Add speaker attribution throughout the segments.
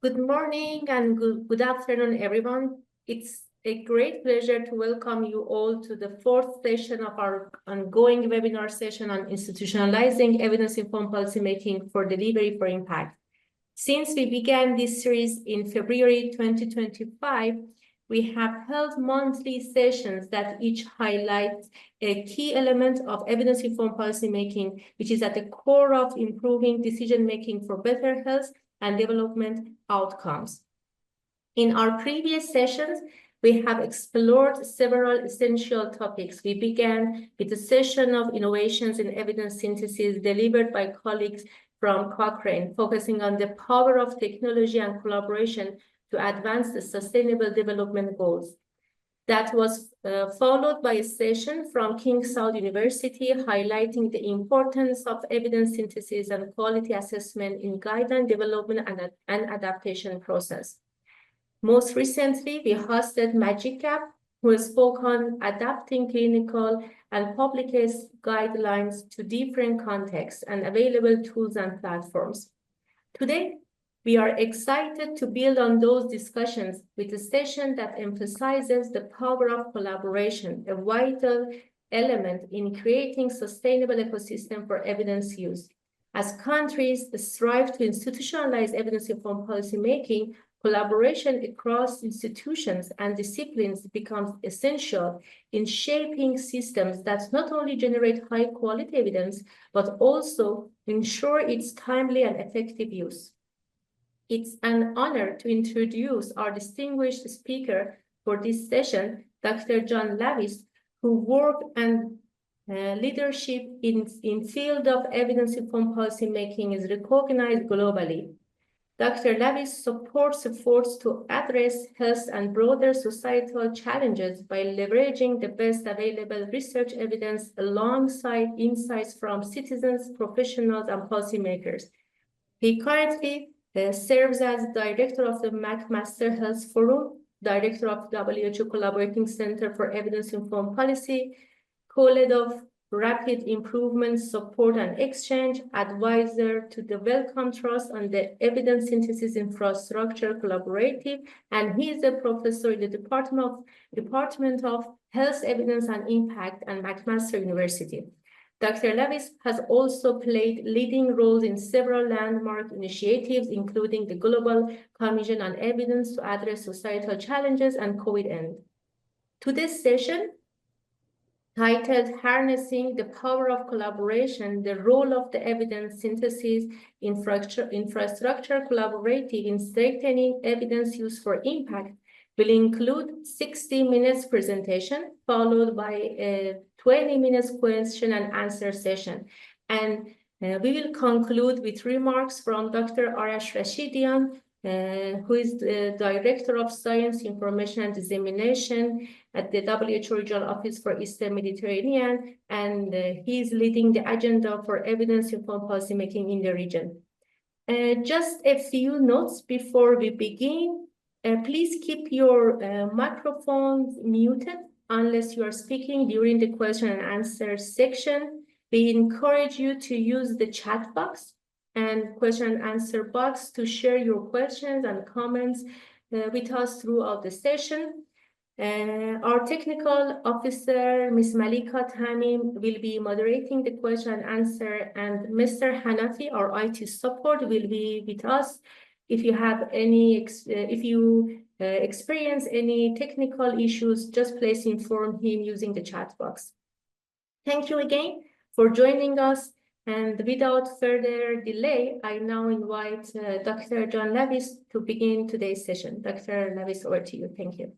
Speaker 1: Good morning and good afternoon, everyone. It's a great pleasure to welcome you all to the fourth session of our ongoing webinar session on institutionalizing evidence-informed policymaking for delivery for impact. Since we began this series in February 2025, we have held monthly sessions that each highlight a key element of evidence-informed policymaking, which is at the core of improving decision-making for better health and development outcomes. In our previous sessions, we have explored several essential topics. We began with a session of innovations in evidence synthesis delivered by colleagues from Cochrane, focusing on the power of technology and collaboration to advance the Sustainable Development Goals. That was followed by a session from King Saud University highlighting the importance of evidence synthesis and quality assessment in guideline development and adaptation process. Most recently, we hosted Magic Gap, who spoke on adapting clinical and public health guidelines to different contexts and available tools and platforms. Today, we are excited to build on those discussions with a session that emphasizes the power of collaboration, a vital element in creating sustainable ecosystem for evidence use. As countries strive to institutionalize evidence-informed policymaking, collaboration across institutions and disciplines becomes essential in shaping systems that not only generate high-quality evidence, but also ensure its timely and effective use. It's an honor to introduce our distinguished speaker for this session, Dr. John Lavis, who work and leadership in field of evidence-informed policymaking is recognized globally. Dr. Lavis supports efforts to address health and broader societal challenges by leveraging the best available research evidence alongside insights from citizens, professionals, and policymakers. He currently serves as Director of the McMaster Health Forum, Director of WHO Collaborating Center for Evidence-Informed Policy, co-lead of Rapid Improvement Support and Exchange, advisor to the Wellcome Trust on the Evidence Synthesis Infrastructure Collaborative, and he is a professor in the Department of Health Evidence and Impact at McMaster University. Dr. Lavis has also played leading roles in several landmark initiatives, including the Global Commission on Evidence to Address Societal Challenges and COVID End. Today's session, titled Harnessing the Power of Collaboration, the Role of the Evidence Synthesis Infrastructure Collaborative in Strengthening Evidence Use for Impact, will include 60 minutes presentation, followed by a 20 minutes question and answer session. And we will conclude with remarks from Dr. Arash Rashidian, who is the Director of Science, Information and Dissemination at the WHO Regional Office for Eastern Mediterranean, and he is leading the agenda for evidence-informed policymaking in the region. Just a few notes before we begin. Please keep your microphones muted unless you are speaking during the question and answer section. We encourage you to use the chat box and question and answer box to share your questions and comments with us throughout the session. Our technical officer, Ms. Malika Tamim, will be moderating the question and answer, and Mr. Hanafi, our IT support, will be with us. If you have any, experience any technical issues, just please inform him using the chat box. Thank you again for joining us. And without further delay, I now invite Dr. John Lavis to begin today's session. Dr. Lavis, over to you. Thank you.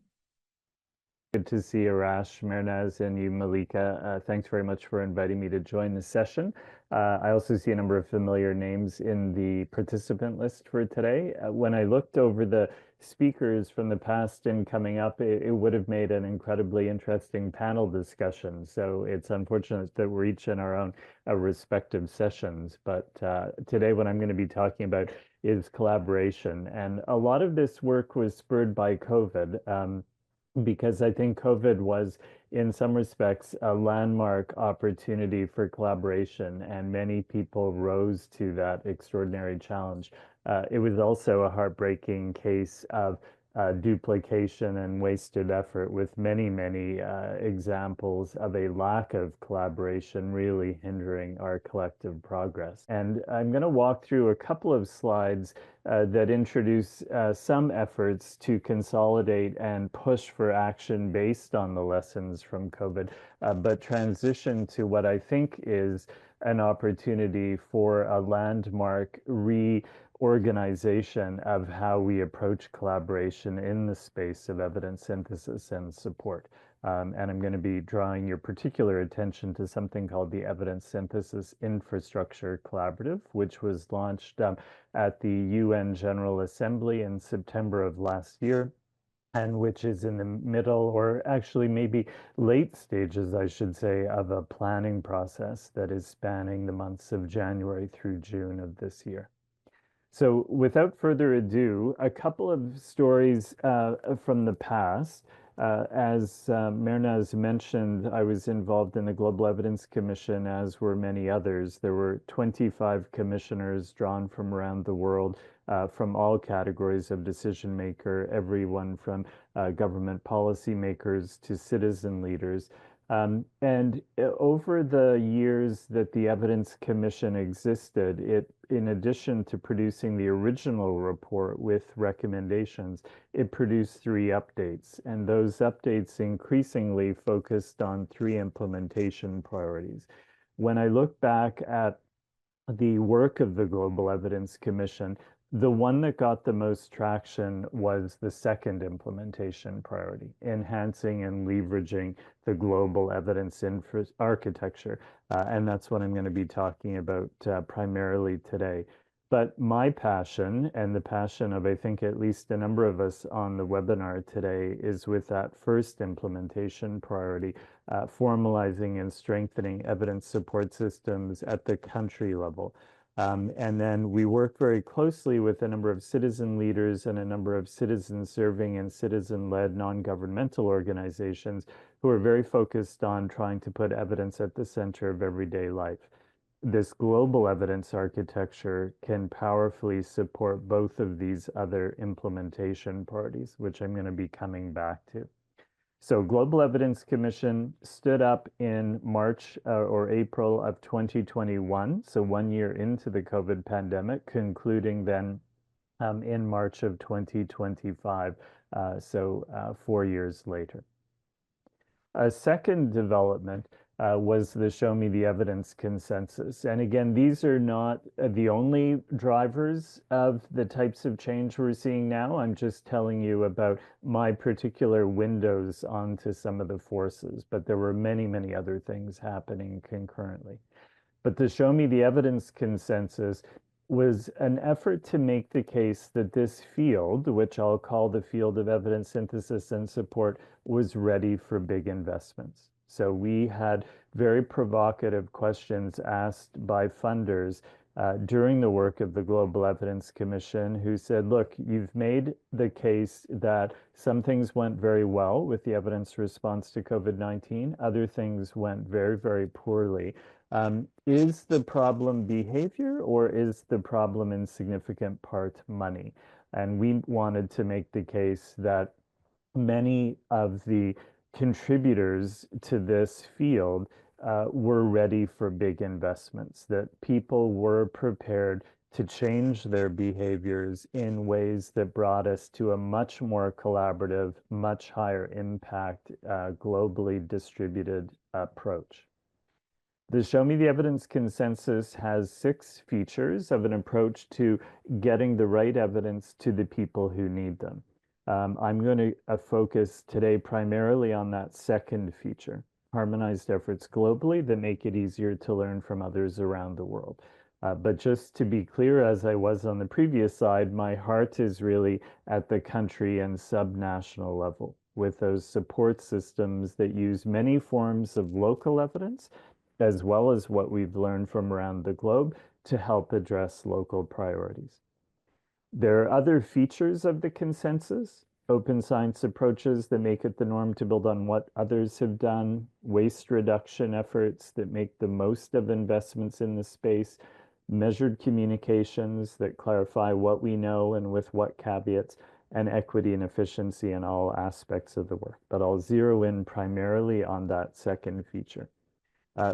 Speaker 2: Good to see Arash, Mernaz, and you, Malika. Thanks very much for inviting me to join the session. I also see a number of familiar names in the participant list for today. When I looked over the speakers from the past and coming up, it would have made an incredibly interesting panel discussion. So it's unfortunate that we're each in our own respective sessions. But today what I'm going to be talking about is collaboration. And a lot of this work was spurred by COVID. because I think COVID was, in some respects, a landmark opportunity for collaboration, and many people rose to that extraordinary challenge. It was also a heartbreaking case of duplication and wasted effort, with many, many examples of a lack of collaboration really hindering our collective progress. And I'm going to walk through a couple of slides that introduce some efforts to consolidate and push for action based on the lessons from COVID, but transition to what I think is an opportunity for a landmark reorganization of how we approach collaboration in the space of evidence synthesis and support. And I'm going to be drawing your particular attention to something called the Evidence Synthesis Infrastructure Collaborative, which was launched at the UN General Assembly in September of last year, and which is in the middle, or actually maybe late stages, I should say, of a planning process that is spanning the months of January through June of this year. So without further ado, a couple of stories from the past. As Mernaz mentioned, I was involved in the Global Evidence Commission, as were many others. There were 25 commissioners drawn from around the world, from all categories of decision maker, everyone from government policymakers to citizen leaders. And over the years that the Evidence Commission existed, it, in addition to producing the original report with recommendations, it produced 3 updates. And those updates increasingly focused on 3 implementation priorities. When I look back at the work of the Global Evidence Commission, the one that got the most traction was the second implementation priority, enhancing and leveraging the global evidence architecture. And that's what I'm going to be talking about primarily today. But my passion, and the passion of, I think, at least a number of us on the webinar today, is with that first implementation priority, formalizing and strengthening evidence support systems at the country level. And then we work very closely with a number of citizen leaders and a number of citizen-serving and citizen-led non-governmental organizations who are very focused on trying to put evidence at the center of everyday life. This global evidence architecture can powerfully support both of these other implementation parties, which I'm going to be coming back to. So Global Evidence Commission stood up in March or April of 2021, so 1 year into the COVID pandemic, concluding then in March of 2025, 4 years later. A second development was the Show Me the Evidence consensus. And again, these are not the only drivers of the types of change we're seeing now. I'm just telling you about my particular windows onto some of the forces, but there were many, many other things happening concurrently. But the Show Me the Evidence consensus was an effort to make the case that this field, which I'll call the field of evidence synthesis and support, was ready for big investments. So we had very provocative questions asked by funders during the work of the Global Evidence Commission, who said, look, you've made the case that some things went very well with the evidence response to COVID-19, other things went very, very poorly. Is the problem behavior, or is the problem in significant part money? And we wanted to make the case that many of the contributors to this field were ready for big investments, that people were prepared to change their behaviors in ways that brought us to a much more collaborative, much higher impact, globally distributed approach. The Show Me the Evidence consensus has 6 features of an approach to getting the right evidence to the people who need them. I'm going to focus today primarily on that second feature, harmonized efforts globally that make it easier to learn from others around the world. But just to be clear, as I was on the previous slide, my heart is really at the country and subnational level, with those support systems that use many forms of local evidence, as well as what we've learned from around the globe, to help address local priorities. There are other features of the consensus. open science approaches that make it the norm to build on what others have done, waste reduction efforts that make the most of investments in the space, measured communications that clarify what we know and with what caveats, and equity and efficiency in all aspects of the work. But I'll zero in primarily on that second feature.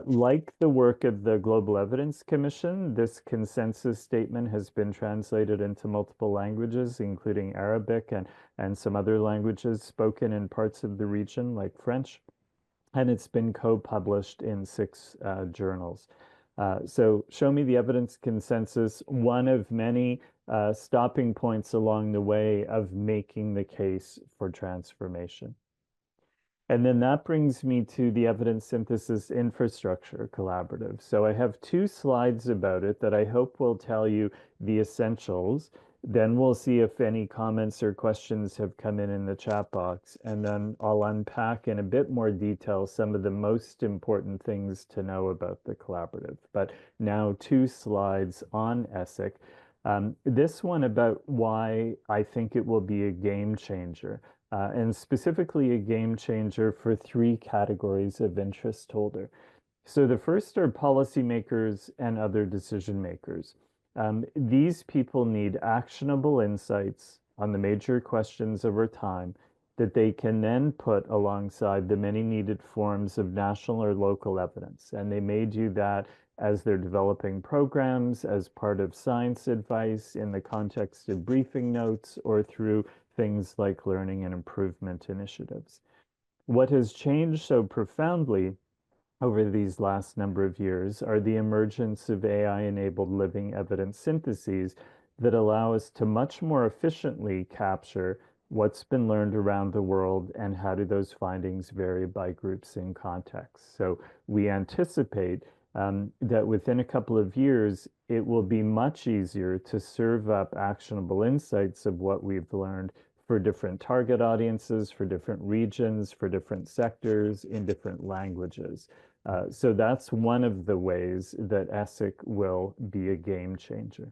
Speaker 2: Like the work of the Global Evidence Commission, this consensus statement has been translated into multiple languages, including Arabic and some other languages spoken in parts of the region, like French, and it's been co-published in 6 journals. So show me the evidence consensus, one of many stopping points along the way of making the case for transformation. And then that brings me to the evidence synthesis infrastructure collaborative. So I have 2 slides about it that I hope will tell you the essentials. Then we'll see if any comments or questions have come in the chat box. And then I'll unpack in a bit more detail some of the most important things to know about the collaborative. But now 2 slides on ESIC. This one about why I think it will be a game changer. And specifically a game changer for 3 categories of interest holder. So the first are policymakers and other decision makers. These people need actionable insights on the major questions over time that they can then put alongside the many needed forms of national or local evidence. And they may do that as they're developing programs, as part of science advice, in the context of briefing notes, or through things like learning and improvement initiatives. What has changed so profoundly over these last number of years are the emergence of AI-enabled living evidence syntheses that allow us to much more efficiently capture what's been learned around the world and how do those findings vary by groups and contexts. So we anticipate that within a couple of years, it will be much easier to serve up actionable insights of what we've learned for different target audiences, for different regions, for different sectors, in different languages. So that's one of the ways that ESIC will be a game changer.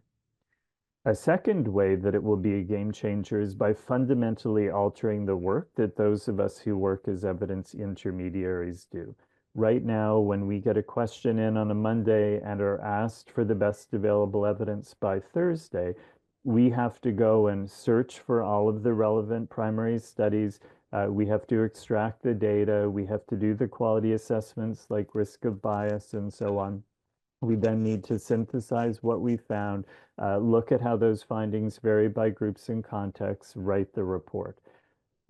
Speaker 2: A second way that it will be a game changer is by fundamentally altering the work that those of us who work as evidence intermediaries do. Right now, when we get a question in on a Monday and are asked for the best available evidence by Thursday, we have to go and search for all of the relevant primary studies. We have to extract the data. We have to do the quality assessments like risk of bias and so on. We then need to synthesize what we found, look at how those findings vary by groups and contexts, write the report.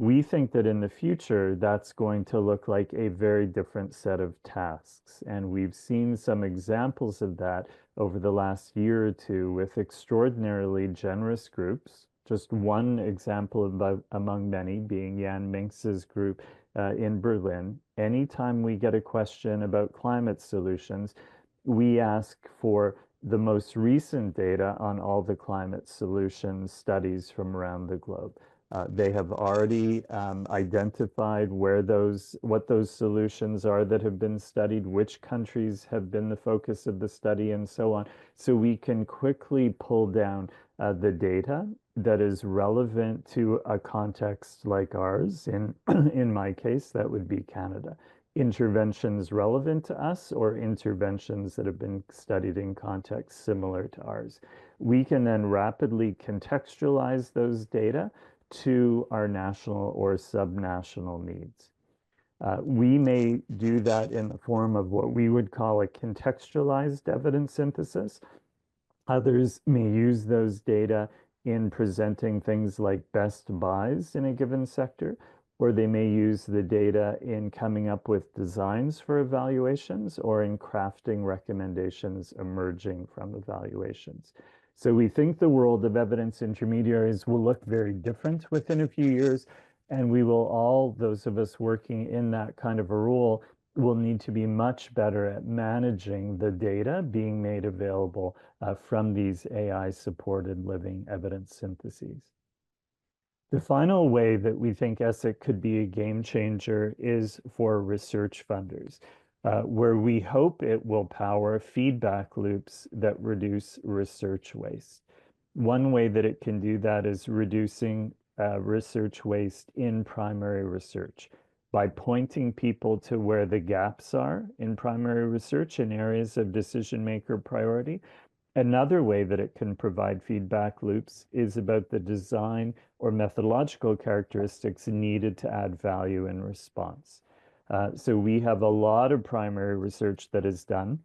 Speaker 2: We think that in the future, that's going to look like a very different set of tasks. And we've seen some examples of that over the last year or 2 with extraordinarily generous groups. Just one example among many being Jan Minks's group in Berlin. Anytime we get a question about climate solutions, we ask for the most recent data on all the climate solution studies from around the globe. They have already identified what those solutions are that have been studied, which countries have been the focus of the study, and so on. So we can quickly pull down the data that is relevant to a context like ours. In my case, that would be Canada. Interventions relevant to us or interventions that have been studied in contexts similar to ours. We can then rapidly contextualize those data to our national or subnational needs. We may do that in the form of what we would call a contextualized evidence synthesis. Others may use those data in presenting things like best buys in a given sector, or they may use the data in coming up with designs for evaluations or in crafting recommendations emerging from evaluations. So we think the world of evidence intermediaries will look very different within a few years, and we will all, those of us working in that kind of a role, will need to be much better at managing the data being made available from these AI-supported living evidence syntheses. The final way that we think ESIC could be a game changer is for research funders, where we hope it will power feedback loops that reduce research waste. One way that it can do that is reducing research waste in primary research by pointing people to where the gaps are in primary research in areas of decision maker priority. Another way that it can provide feedback loops is about the design or methodological characteristics needed to add value in response. So we have a lot of primary research that is done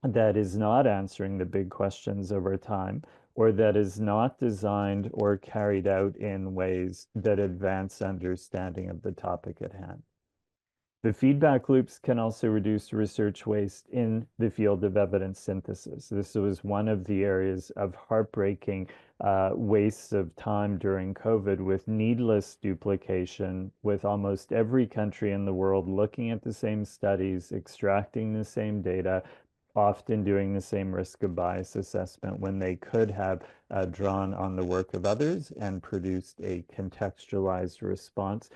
Speaker 2: that is not answering the big questions of our time, or that is not designed or carried out in ways that advance understanding of the topic at hand. The feedback loops can also reduce research waste in the field of evidence synthesis. This was one of the areas of heartbreaking wastes of time during COVID, with needless duplication, with almost every country in the world looking at the same studies, extracting the same data, often doing the same risk of bias assessment when they could have drawn on the work of others and produced a contextualized response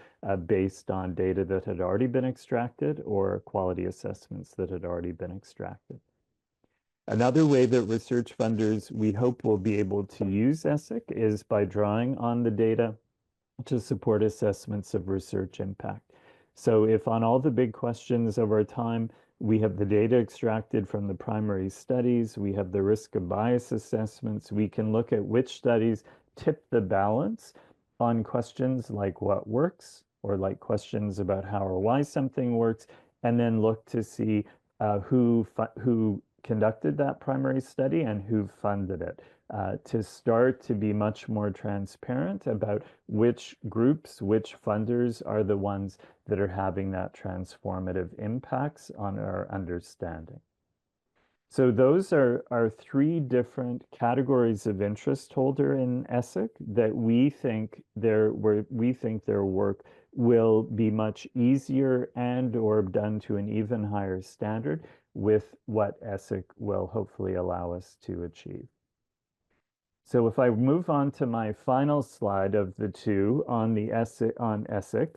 Speaker 2: based on data that had already been extracted or quality assessments that had already been extracted. Another way that research funders, we hope, will be able to use ESIC is by drawing on the data to support assessments of research impact. So if on all the big questions of our time, we have the data extracted from the primary studies, we have the risk of bias assessments, we can look at which studies tip the balance on questions like what works, or like questions about how or why something works, and then look to see who conducted that primary study and who funded it. To start to be much more transparent about which groups, which funders are the ones that are having that transformative impacts on our understanding. So those are three different categories of interest holder in ESIC that we think their work will be much easier and or done to an even higher standard with what ESIC will hopefully allow us to achieve. So if I move on to my final slide of the two on ESIC,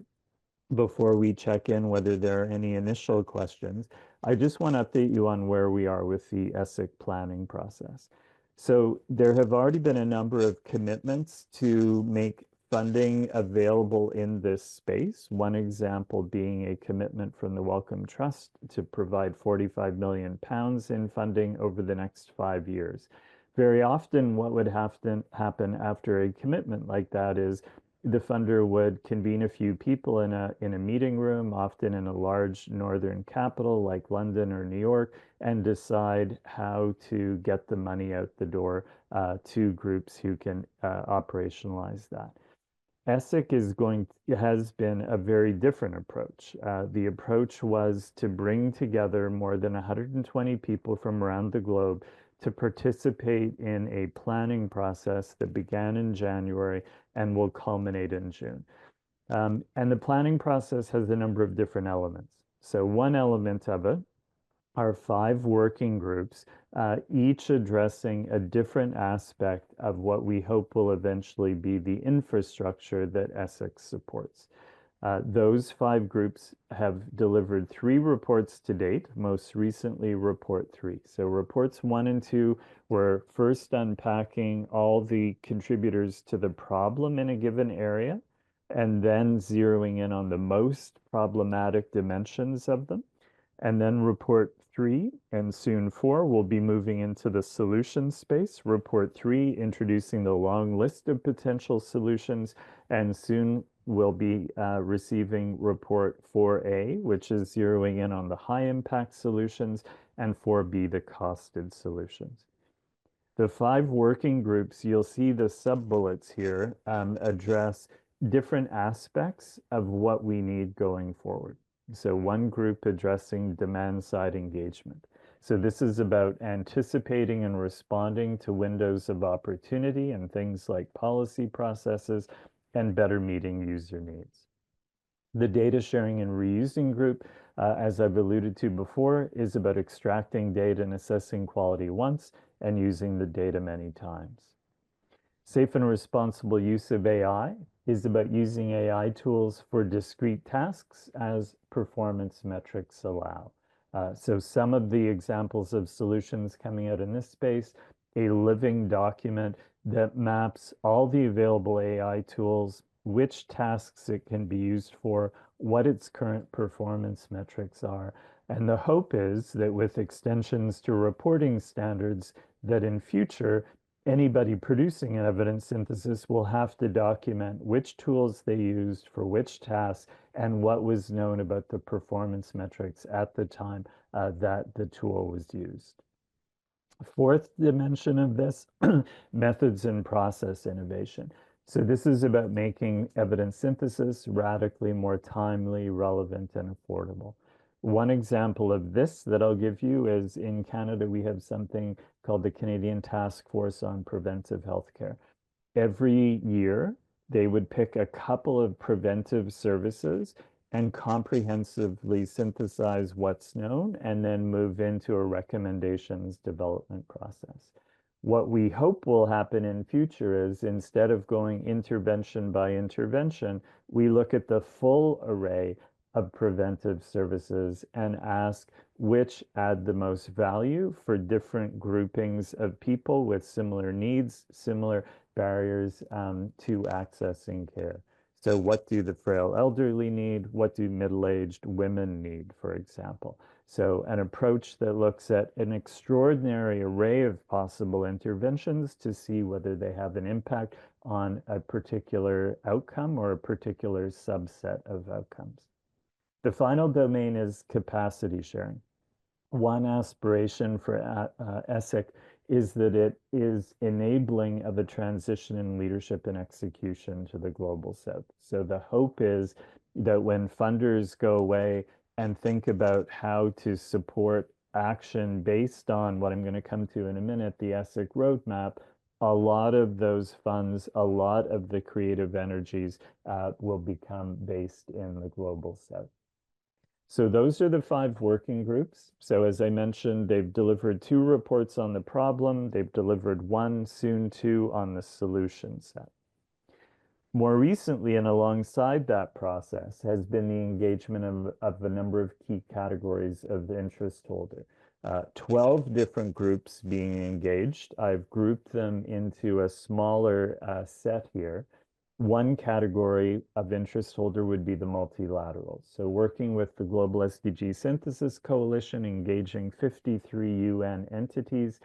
Speaker 2: before we check in whether there are any initial questions, I just want to update you on where we are with the ESIC planning process. So there have already been a number of commitments to make funding available in this space. One example being a commitment from the Wellcome Trust to provide £45 million in funding over the next 5 years. Very often what would happen after a commitment like that is the funder would convene a few people in a meeting room, often in a large northern capital like London or New York, and decide how to get the money out the door to groups who can operationalize that. ESIC has been a very different approach. The approach was to bring together more than 120 people from around the globe to participate in a planning process that began in January and will culminate in June. And the planning process has a number of different elements. So one element of it are 5 working groups, each addressing a different aspect of what we hope will eventually be the infrastructure that ESIC supports. Those 5 groups have delivered 3 reports to date, most recently report 3. So reports 1 and 2 were first unpacking all the contributors to the problem in a given area, and then zeroing in on the most problematic dimensions of them. And then report 3 and soon 4 will be moving into the solution space. Report 3 introducing the long list of potential solutions, and soon we'll be receiving report 4A, which is zeroing in on the high impact solutions, and 4B, the costed solutions. The 5 working groups, you'll see the sub-bullets here, address different aspects of what we need going forward. So one group addressing demand-side engagement. So this is about anticipating and responding to windows of opportunity and things like policy processes and better meeting user needs. The data sharing and reusing group, as I've alluded to before, is about extracting data and assessing quality once and using the data many times. Safe and responsible use of AI is about using AI tools for discrete tasks as performance metrics allow. So some of the examples of solutions coming out in this space, a living document that maps all the available AI tools, which tasks it can be used for, what its current performance metrics are. And the hope is that with extensions to reporting standards, that in future, anybody producing an evidence synthesis will have to document which tools they used for which tasks and what was known about the performance metrics at the time that the tool was used. Fourth dimension of this, methods and process innovation. So this is about making evidence synthesis radically more timely, relevant, and affordable. One example of this that I'll give you is in Canada, we have something called the Canadian Task Force on Preventive Healthcare. Every year, they would pick a couple of preventive services and comprehensively synthesize what's known and then move into a recommendations development process. What we hope will happen in future is instead of going intervention by intervention, we look at the full array of preventive services and ask which add the most value for different groupings of people with similar needs, similar barriers to accessing care. So what do the frail elderly need? What do middle-aged women need, for example? So an approach that looks at an extraordinary array of possible interventions to see whether they have an impact on a particular outcome or a particular subset of outcomes. The final domain is capacity sharing. One aspiration for ESIC is that it is enabling of a transition in leadership and execution to the global south. So the hope is that when funders go away and think about how to support action based on what I'm going to come to in a minute, the ESIC roadmap, a lot of those funds, a lot of the creative energies will become based in the global south. So those are the 5 working groups. So as I mentioned, they've delivered 2 reports on the problem. They've delivered 1, soon 2 on the solution set. More recently and alongside that process has been the engagement of a number of key categories of the interest holder. 12 different groups being engaged. I've grouped them into a smaller set here. One category of interest holder would be the multilaterals. So working with the Global SDG Synthesis Coalition, engaging 53 UN entities,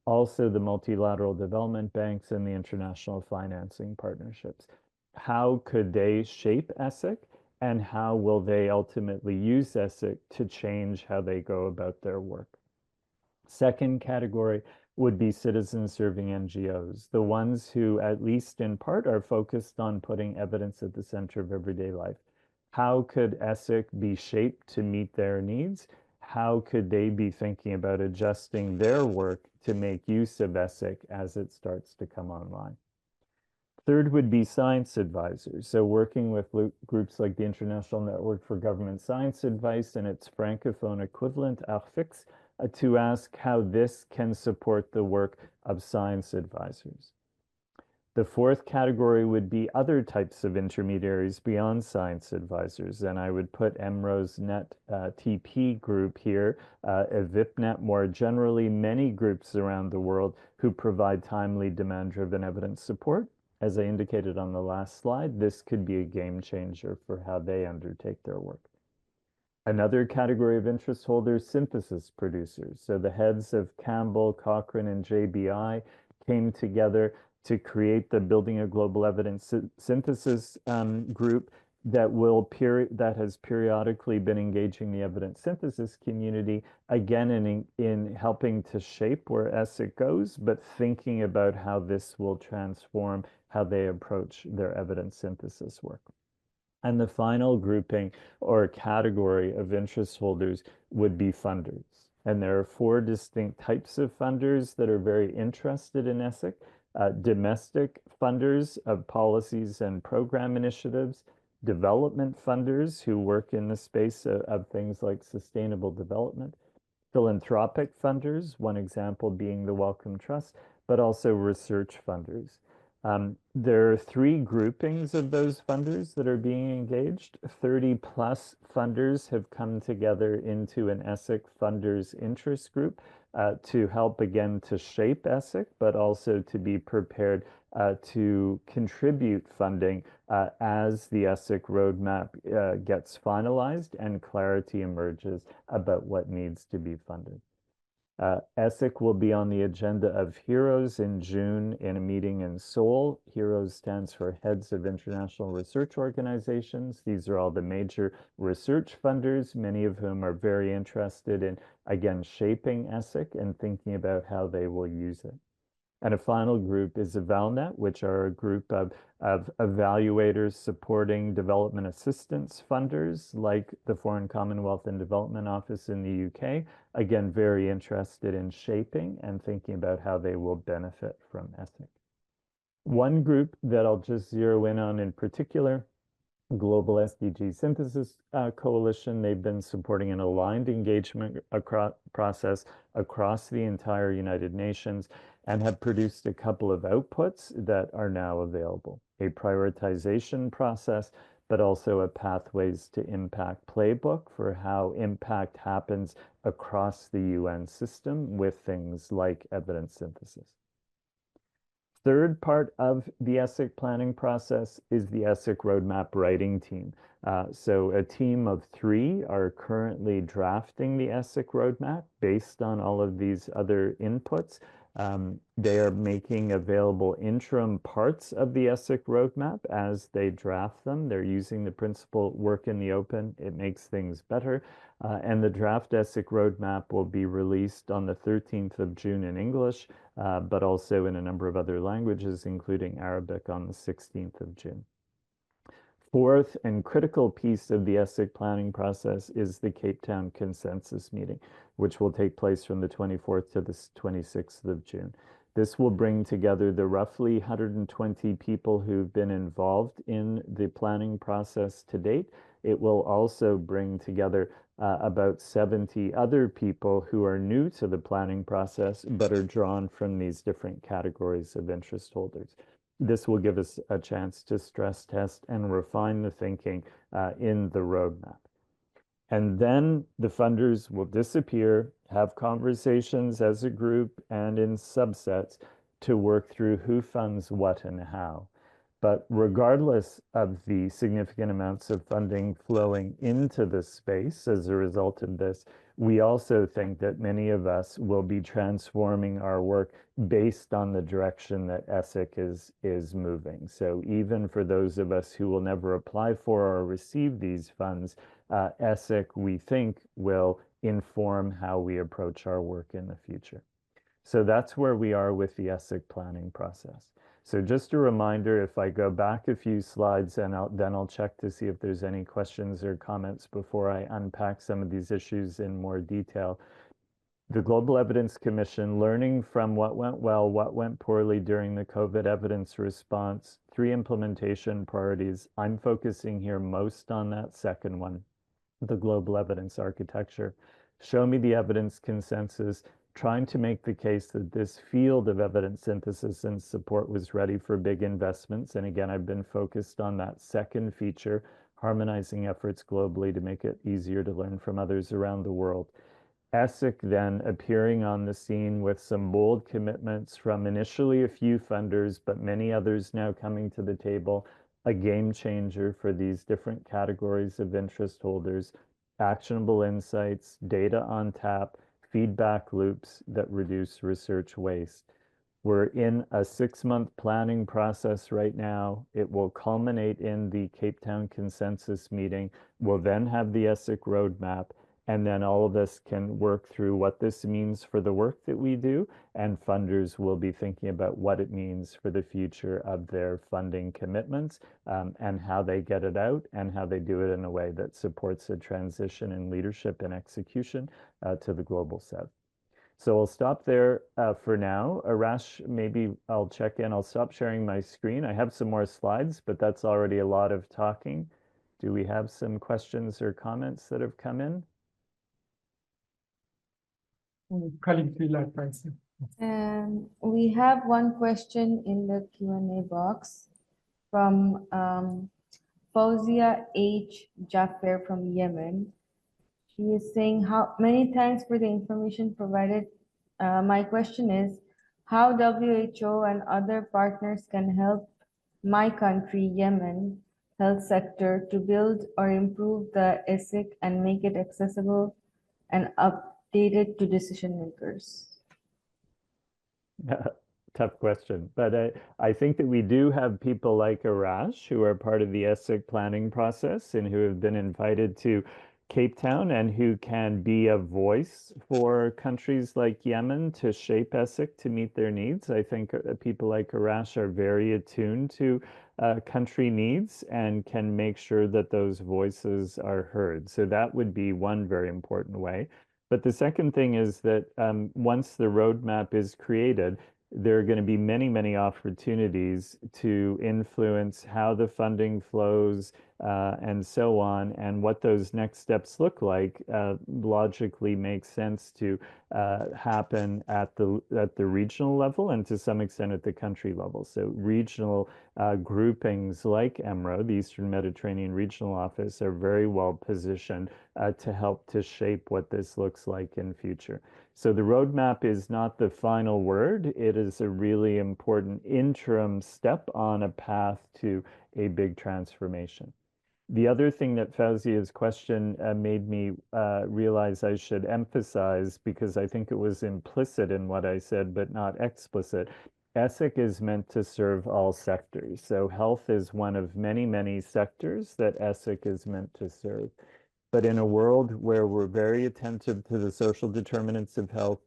Speaker 2: also the multilateral development banks and the international financing partnerships. How could they shape ESIC and how will they ultimately use ESIC to change how they go about their work? Second category would be citizen-serving NGOs, the ones who, at least in part, are focused on putting evidence at the center of everyday life. How could ESIC be shaped to meet their needs? How could they be thinking about adjusting their work to make use of ESIC as it starts to come online? Third would be science advisors. So working with groups like the International Network for Government Science Advice and its Francophone equivalent, ARFIX, to ask how this can support the work of science advisors. The fourth category would be other types of intermediaries beyond science advisors, and I would put EMRO's NEDtP group here, EVIPNet more generally, many groups around the world who provide timely demand-driven evidence support. As I indicated on the last slide, this could be a game changer for how they undertake their work. Another category of interest holders, synthesis producers. So the heads of Campbell, Cochrane, and JBI came together to create the Building a Global Evidence Synthesis group that has periodically been engaging the evidence synthesis community, again in helping to shape where ESIC goes, but thinking about how this will transform how they approach their evidence synthesis work. And the final grouping or category of interest holders would be funders. And there are 4 distinct types of funders that are very interested in ESIC. Domestic funders of policies and program initiatives, development funders who work in the space of things like sustainable development, philanthropic funders, one example being the Wellcome Trust, but also research funders. There are 3 groupings of those funders that are being engaged. 30 plus funders have come together into an ESIC funders interest group to help again to shape ESIC, but also to be prepared to contribute funding as the ESIC roadmap gets finalized and clarity emerges about what needs to be funded. ESIC will be on the agenda of HEROES in June in a meeting in Seoul. HEROES stands for Heads of International Research Organizations. These are all the major research funders, many of whom are very interested in, again, shaping ESIC and thinking about how they will use it. And a final group is EVALNet, which are a group of evaluators supporting development assistance funders like the Foreign Commonwealth and Development Office in the UK. Again, very interested in shaping and thinking about how they will benefit from ESIC. One group that I'll just zero in on in particular, Global SDG Synthesis Coalition. They've been supporting an aligned engagement process across the entire United Nations and have produced a couple of outputs that are now available. A prioritization process, but also a Pathways to Impact playbook for how impact happens across the UN system with things like evidence synthesis. Third part of the ESIC planning process is the ESIC roadmap writing team. So a team of 3 are currently drafting the ESIC roadmap based on all of these other inputs. They are making available interim parts of the ESIC roadmap as they draft them. They're using the principle work in the open. It makes things better. And the draft ESIC roadmap will be released on the 13th of June in English, but also in a number of other languages, including Arabic on the 16th of June. Fourth and critical piece of the ESIC planning process is the Cape Town Consensus meeting, which will take place from the 24th to the 26th of June. This will bring together the roughly 120 people who've been involved in the planning process to date. It will also bring together about 70 other people who are new to the planning process, but are drawn from these different categories of interest holders. This will give us a chance to stress test and refine the thinking in the roadmap. And then the funders will disappear, have conversations as a group and in subsets to work through who funds what and how. But regardless of the significant amounts of funding flowing into this space as a result of this, we also think that many of us will be transforming our work based on the direction that ESIC is moving. So even for those of us who will never apply for or receive these funds, ESIC, we think, will inform how we approach our work in the future. So that's where we are with the ESIC planning process. So just a reminder, if I go back a few slides, and then I'll check to see if there's any questions or comments before I unpack some of these issues in more detail. The Global Evidence Commission, learning from what went well, what went poorly during the COVID evidence response, 3 implementation priorities. I'm focusing here most on that second one, the global evidence architecture. Show me the evidence consensus, trying to make the case that this field of evidence synthesis and support was ready for big investments. And again, I've been focused on that second feature, harmonizing efforts globally to make it easier to learn from others around the world. ESIC then appearing on the scene with some bold commitments from initially a few funders, but many others now coming to the table, a game changer for these different categories of interest holders, actionable insights, data on tap, feedback loops that reduce research waste. We're in a 6-month planning process right now. It will culminate in the Cape Town Consensus meeting. We'll then have the ESIC roadmap, and then all of us can work through what this means for the work that we do, and funders will be thinking about what it means for the future of their funding commitments, and how they get it out and how they do it in a way that supports a transition in leadership and execution to the global south. So I'll stop there for now. Arash, maybe I'll check in. I'll stop sharing my screen. I have some more slides, but that's already a lot of talking. Do we have some questions or comments that have come in?
Speaker 3: We have one question in the Q&A box from Fauzia H. Jaffer from Yemen. She is saying, how many thanks for the information provided my question is how WHO and other partners can help my country, Yemen, health sector to build or improve the ESIC and make it accessible and updated to decision makers?
Speaker 2: Tough question, but I think that we do have people like Arash who are part of the ESIC planning process and who have been invited to Cape Town and who can be a voice for countries like Yemen to shape ESIC to meet their needs. I think people like Arash are very attuned to country needs and can make sure that those voices are heard. So that would be one very important way. But the second thing is that once the roadmap is created, there are going to be many, many opportunities to influence how the funding flows and so on, and what those next steps look like logically makes sense to happen at the regional level and to some extent at the country level. So regional groupings like EMRO, the Eastern Mediterranean Regional Office, are very well positioned to help to shape what this looks like in future. So the roadmap is not the final word. It is a really important interim step on a path to a big transformation. The other thing that Fauzia's question made me realize I should emphasize, because I think it was implicit in what I said, but not explicit, ESIC is meant to serve all sectors. So health is one of many, many sectors that ESIC is meant to serve. But in a world where we're very attentive to the social determinants of health,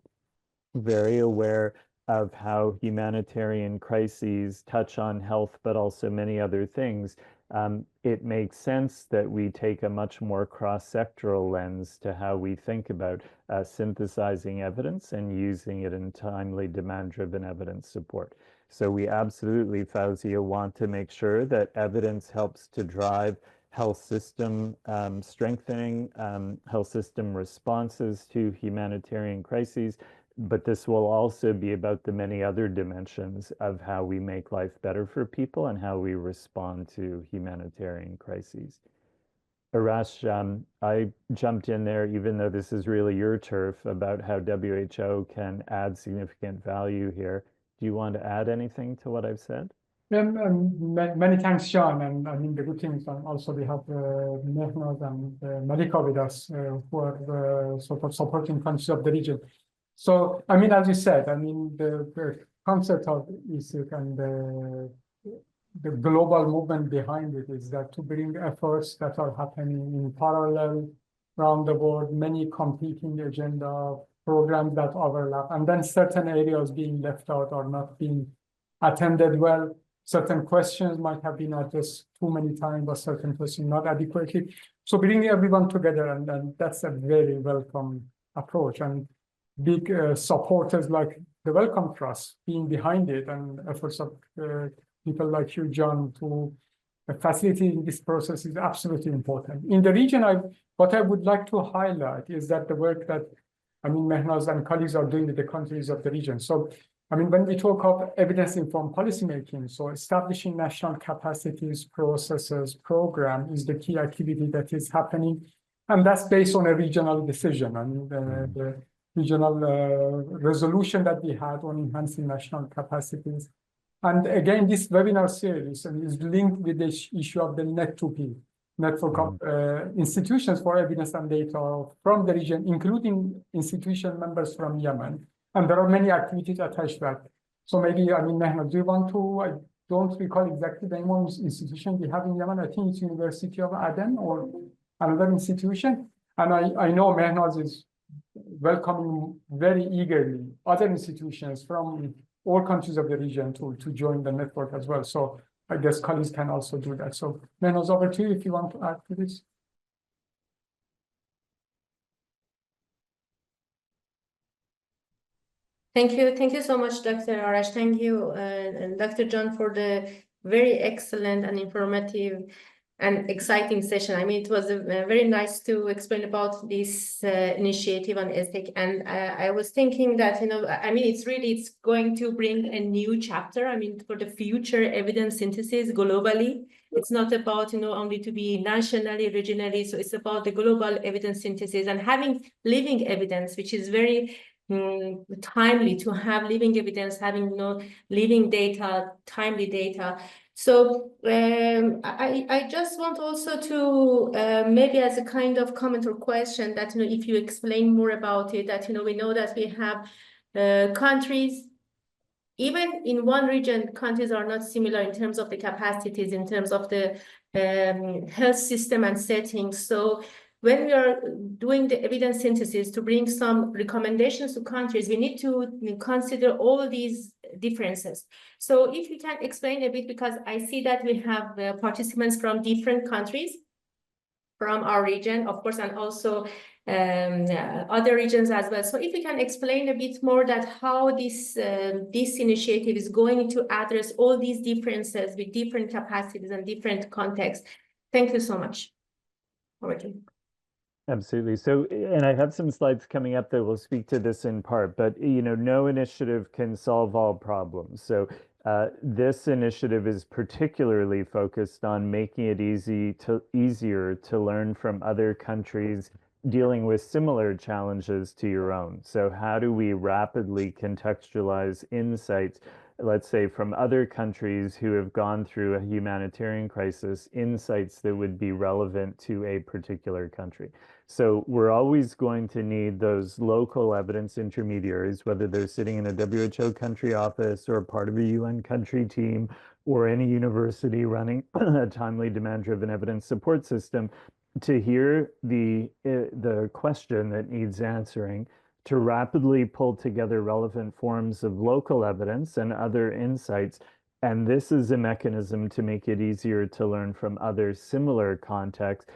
Speaker 2: very aware of how humanitarian crises touch on health, but also many other things, it makes sense that we take a much more cross-sectoral lens to how we think about synthesizing evidence and using it in timely, demand-driven evidence support. So we absolutely, Fauzia, want to make sure that evidence helps to drive health system strengthening, health system responses to humanitarian crises, but this will also be about the many other dimensions of how we make life better for people and how we respond to humanitarian crises. Arash, I jumped in there, even though this is really your turf, about how WHO can add significant value here. Do you want to add anything to what I've said?
Speaker 4: Many thanks, Sean. And I mean, the good thing is also we have Mehnaz and Malika with us who are sort of supporting countries of the region. So, I mean, as you said, I mean, the concept of ESIC and the global movement behind it is that to bring efforts that are happening in parallel around the world, many competing agenda programs that overlap, and then certain areas being left out or not being attended well. Certain questions might have been addressed too many times, but certain questions not adequately. So bringing everyone together, and that's a very welcome approach. And big supporters like the Wellcome Trust being behind it, and efforts of people like you, John, to facilitating this process is absolutely important. In the region, what I would like to highlight is that the work that, I mean, Mehnaz and colleagues are doing with the countries of the region. So, I mean, when we talk of evidence-informed policymaking, so establishing national capacities, processes, program is the key activity that is happening. And that's based on a regional decision. I mean, the regional resolution that we had on enhancing national capacities. And again, this webinar series is linked with the issue of the NEDtP, Network of Institutions for Evidence and Data from the region, including institution members from Yemen. And there are many activities attached to that. So maybe, I mean, Mehnaz, do you want to, I don't recall exactly the name of the institution we have in Yemen. I think it's University of Aden or another institution. And I know Mehnaz is welcoming very eagerly other institutions from all countries of the region to join the network as well. So I guess colleagues can also do that. So Mehnaz, over to you if you want to add to this.
Speaker 1: Thank you so much, Dr. Arash. Thank you, and Dr. John, for the very excellent and informative and exciting session. I mean, it was very nice to explain about this initiative on ESIC. And I was thinking that, you know, I mean, it's going to bring a new chapter. I mean, for the future evidence synthesis globally. It's not about, you know, only to be nationally, regionally. So it's about the global evidence synthesis and having living evidence, which is very timely to have living evidence, having living data, timely data. So I just want also to maybe as a kind of comment or question that if you explain more about it, that we know that we have countries. Even in one region, countries are not similar in terms of the capacities, in terms of the health system and settings. So when we are doing the evidence synthesis to bring some recommendations to countries, we need to consider all these differences. So if you can explain a bit, because I see that we have participants from different countries, from our region, of course, and also other regions as well. So if you can explain a bit more that how this initiative is going to address all these differences with different capacities and different contexts. Thank you so much. Over to you.
Speaker 2: Absolutely. So, and I have some slides coming up that will speak to this in part, but no initiative can solve all problems. So this initiative is particularly focused on making it easier to learn from other countries dealing with similar challenges to your own. So how do we rapidly contextualize insights, let's say from other countries who have gone through a humanitarian crisis, insights that would be relevant to a particular country? So we're always going to need those local evidence intermediaries, whether they're sitting in a WHO country office or part of a UN country team or any university running a timely demand-driven evidence support system, to hear the question that needs answering, to rapidly pull together relevant forms of local evidence and other insights. And this is a mechanism to make it easier to learn from other similar contexts,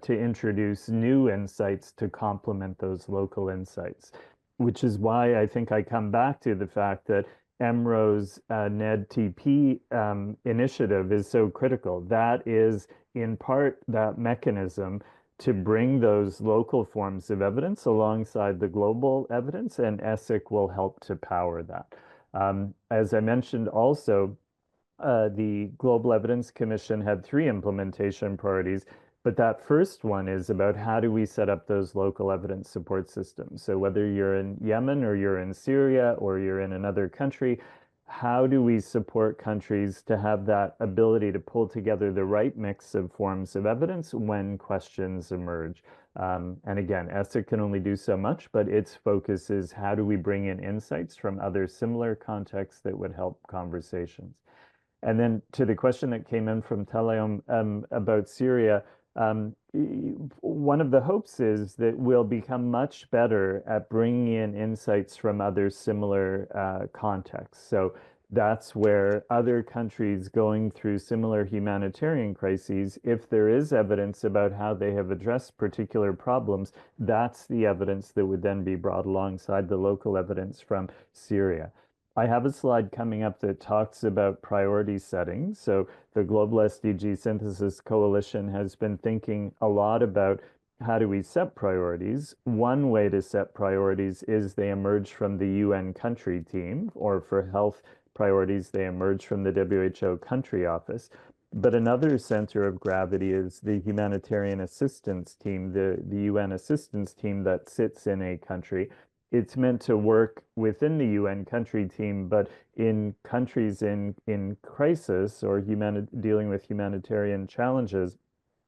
Speaker 2: to introduce new insights to complement those local insights, which is why I think I come back to the fact that EMRO's NEDtP initiative is so critical. That is in part that mechanism to bring those local forms of evidence alongside the global evidence, and ESIC will help to power that. As I mentioned also, the Global Evidence Commission had 3 implementation priorities, but that first one is about how do we set up those local evidence support systems. So whether you're in Yemen or you're in Syria or you're in another country, how do we support countries to have that ability to pull together the right mix of forms of evidence when questions emerge? And again, ESIC can only do so much, but its focus is how do we bring in insights from other similar contexts that would help conversations. And then to the question that came in from Talayom about Syria, one of the hopes is that we'll become much better at bringing in insights from other similar contexts. So that's where other countries going through similar humanitarian crises, if there is evidence about how they have addressed particular problems, that's the evidence that would then be brought alongside the local evidence from Syria. I have a slide coming up that talks about priority setting. So the Global SDG Synthesis Coalition has been thinking a lot about how do we set priorities. One way to set priorities is they emerge from the UN country team, or for health priorities, they emerge from the WHO country office. But another center of gravity is the humanitarian assistance team, the UN assistance team that sits in a country. It's meant to work within the UN country team, but in countries in crisis or dealing with humanitarian challenges,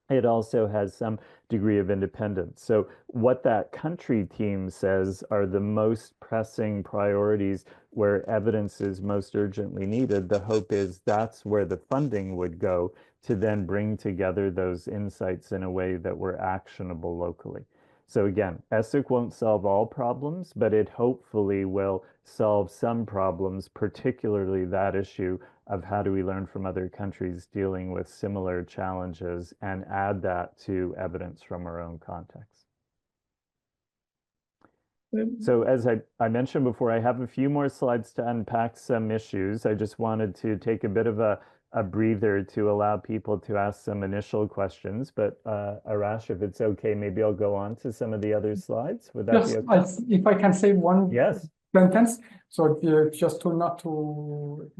Speaker 2: it also has some degree of independence. So what that country team says are the most pressing priorities where evidence is most urgently needed, the hope is that's where the funding would go to then bring together those insights in a way that were actionable locally. So again, ESIC won't solve all problems, but it hopefully will solve some problems, particularly that issue of how do we learn from other countries dealing with similar challenges and add that to evidence from our own context. So as I mentioned before, I have a few more slides to unpack some issues. I just wanted to take a bit of a breather to allow people to ask some initial questions. But Arash, if it's okay, maybe I'll go on to some of the other slides. Would that be okay?
Speaker 4: If I can say one
Speaker 2: Yes.
Speaker 4: sentence. So just to not to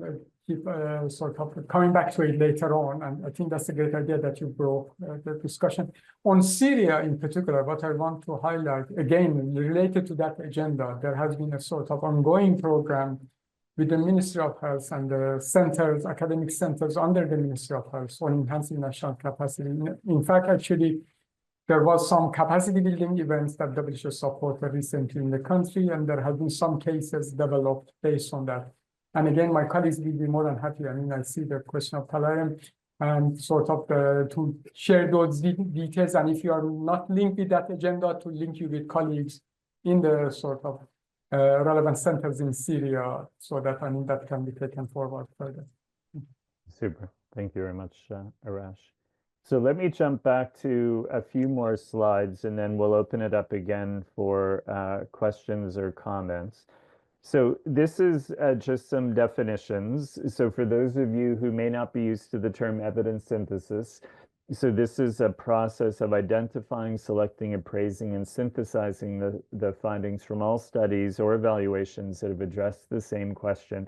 Speaker 4: keep sort of coming back to it later on. And I think that's a great idea that you brought the discussion. On Syria in particular, what I want to highlight, again, related to that agenda, there has been a sort of ongoing program with the Ministry of Health and the centers, academic centers under the Ministry of Health on enhancing national capacity. In fact, actually, there was some capacity building events that WHO supported recently in the country, and there have been some cases developed based on that. And again, my colleagues will be more than happy. I mean, I see the question of Talarian and sort of to share those details. And if you are not linked with that agenda, to link you with colleagues in the sort of relevant centers in Syria, so that, I mean, that can be taken forward further.
Speaker 2: Super. Thank you very much, Arash. So let me jump back to a few more slides, and then we'll open it up again for questions or comments. So this is just some definitions. So for those of you who may not be used to the term evidence synthesis, so this is a process of identifying, selecting, appraising, and synthesizing the findings from all studies or evaluations that have addressed the same question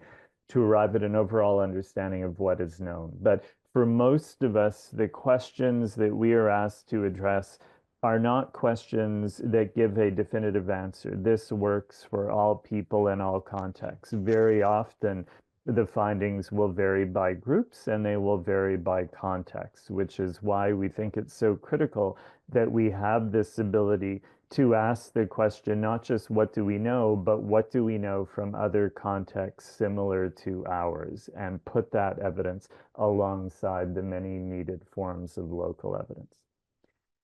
Speaker 2: to arrive at an overall understanding of what is known. But for most of us, the questions that we are asked to address are not questions that give a definitive answer. This works for all people in all contexts. Very often, the findings will vary by groups and they will vary by context, which is why we think it's so critical that we have this ability to ask the question, not just what do we know, but what do we know from other contexts similar to ours, and put that evidence alongside the many needed forms of local evidence.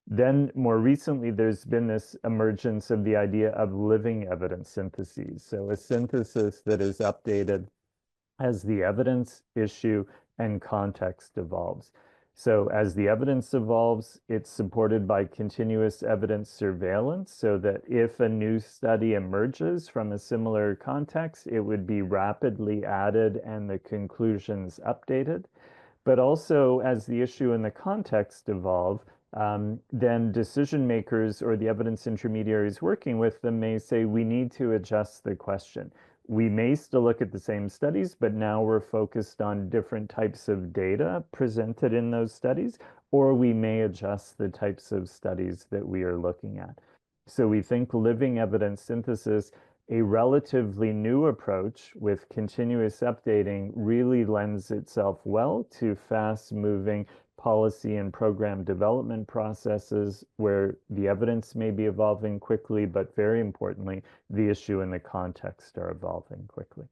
Speaker 2: Then more recently, there's been this emergence of the idea of living evidence syntheses. So a synthesis that is updated as the evidence, issue, and context evolves. So as the evidence evolves, it's supported by continuous evidence surveillance, so that if a new study emerges from a similar context, it would be rapidly added and the conclusions updated. But also, as the issue and the context evolve, then decision makers or the evidence intermediaries working with them may say, we need to adjust the question. We may still look at the same studies, but now we're focused on different types of data presented in those studies, or we may adjust the types of studies that we are looking at. So we think living evidence synthesis, a relatively new approach with continuous updating, really lends itself well to fast-moving policy and program development processes where the evidence may be evolving quickly, but very importantly, the issue and the context are evolving quickly.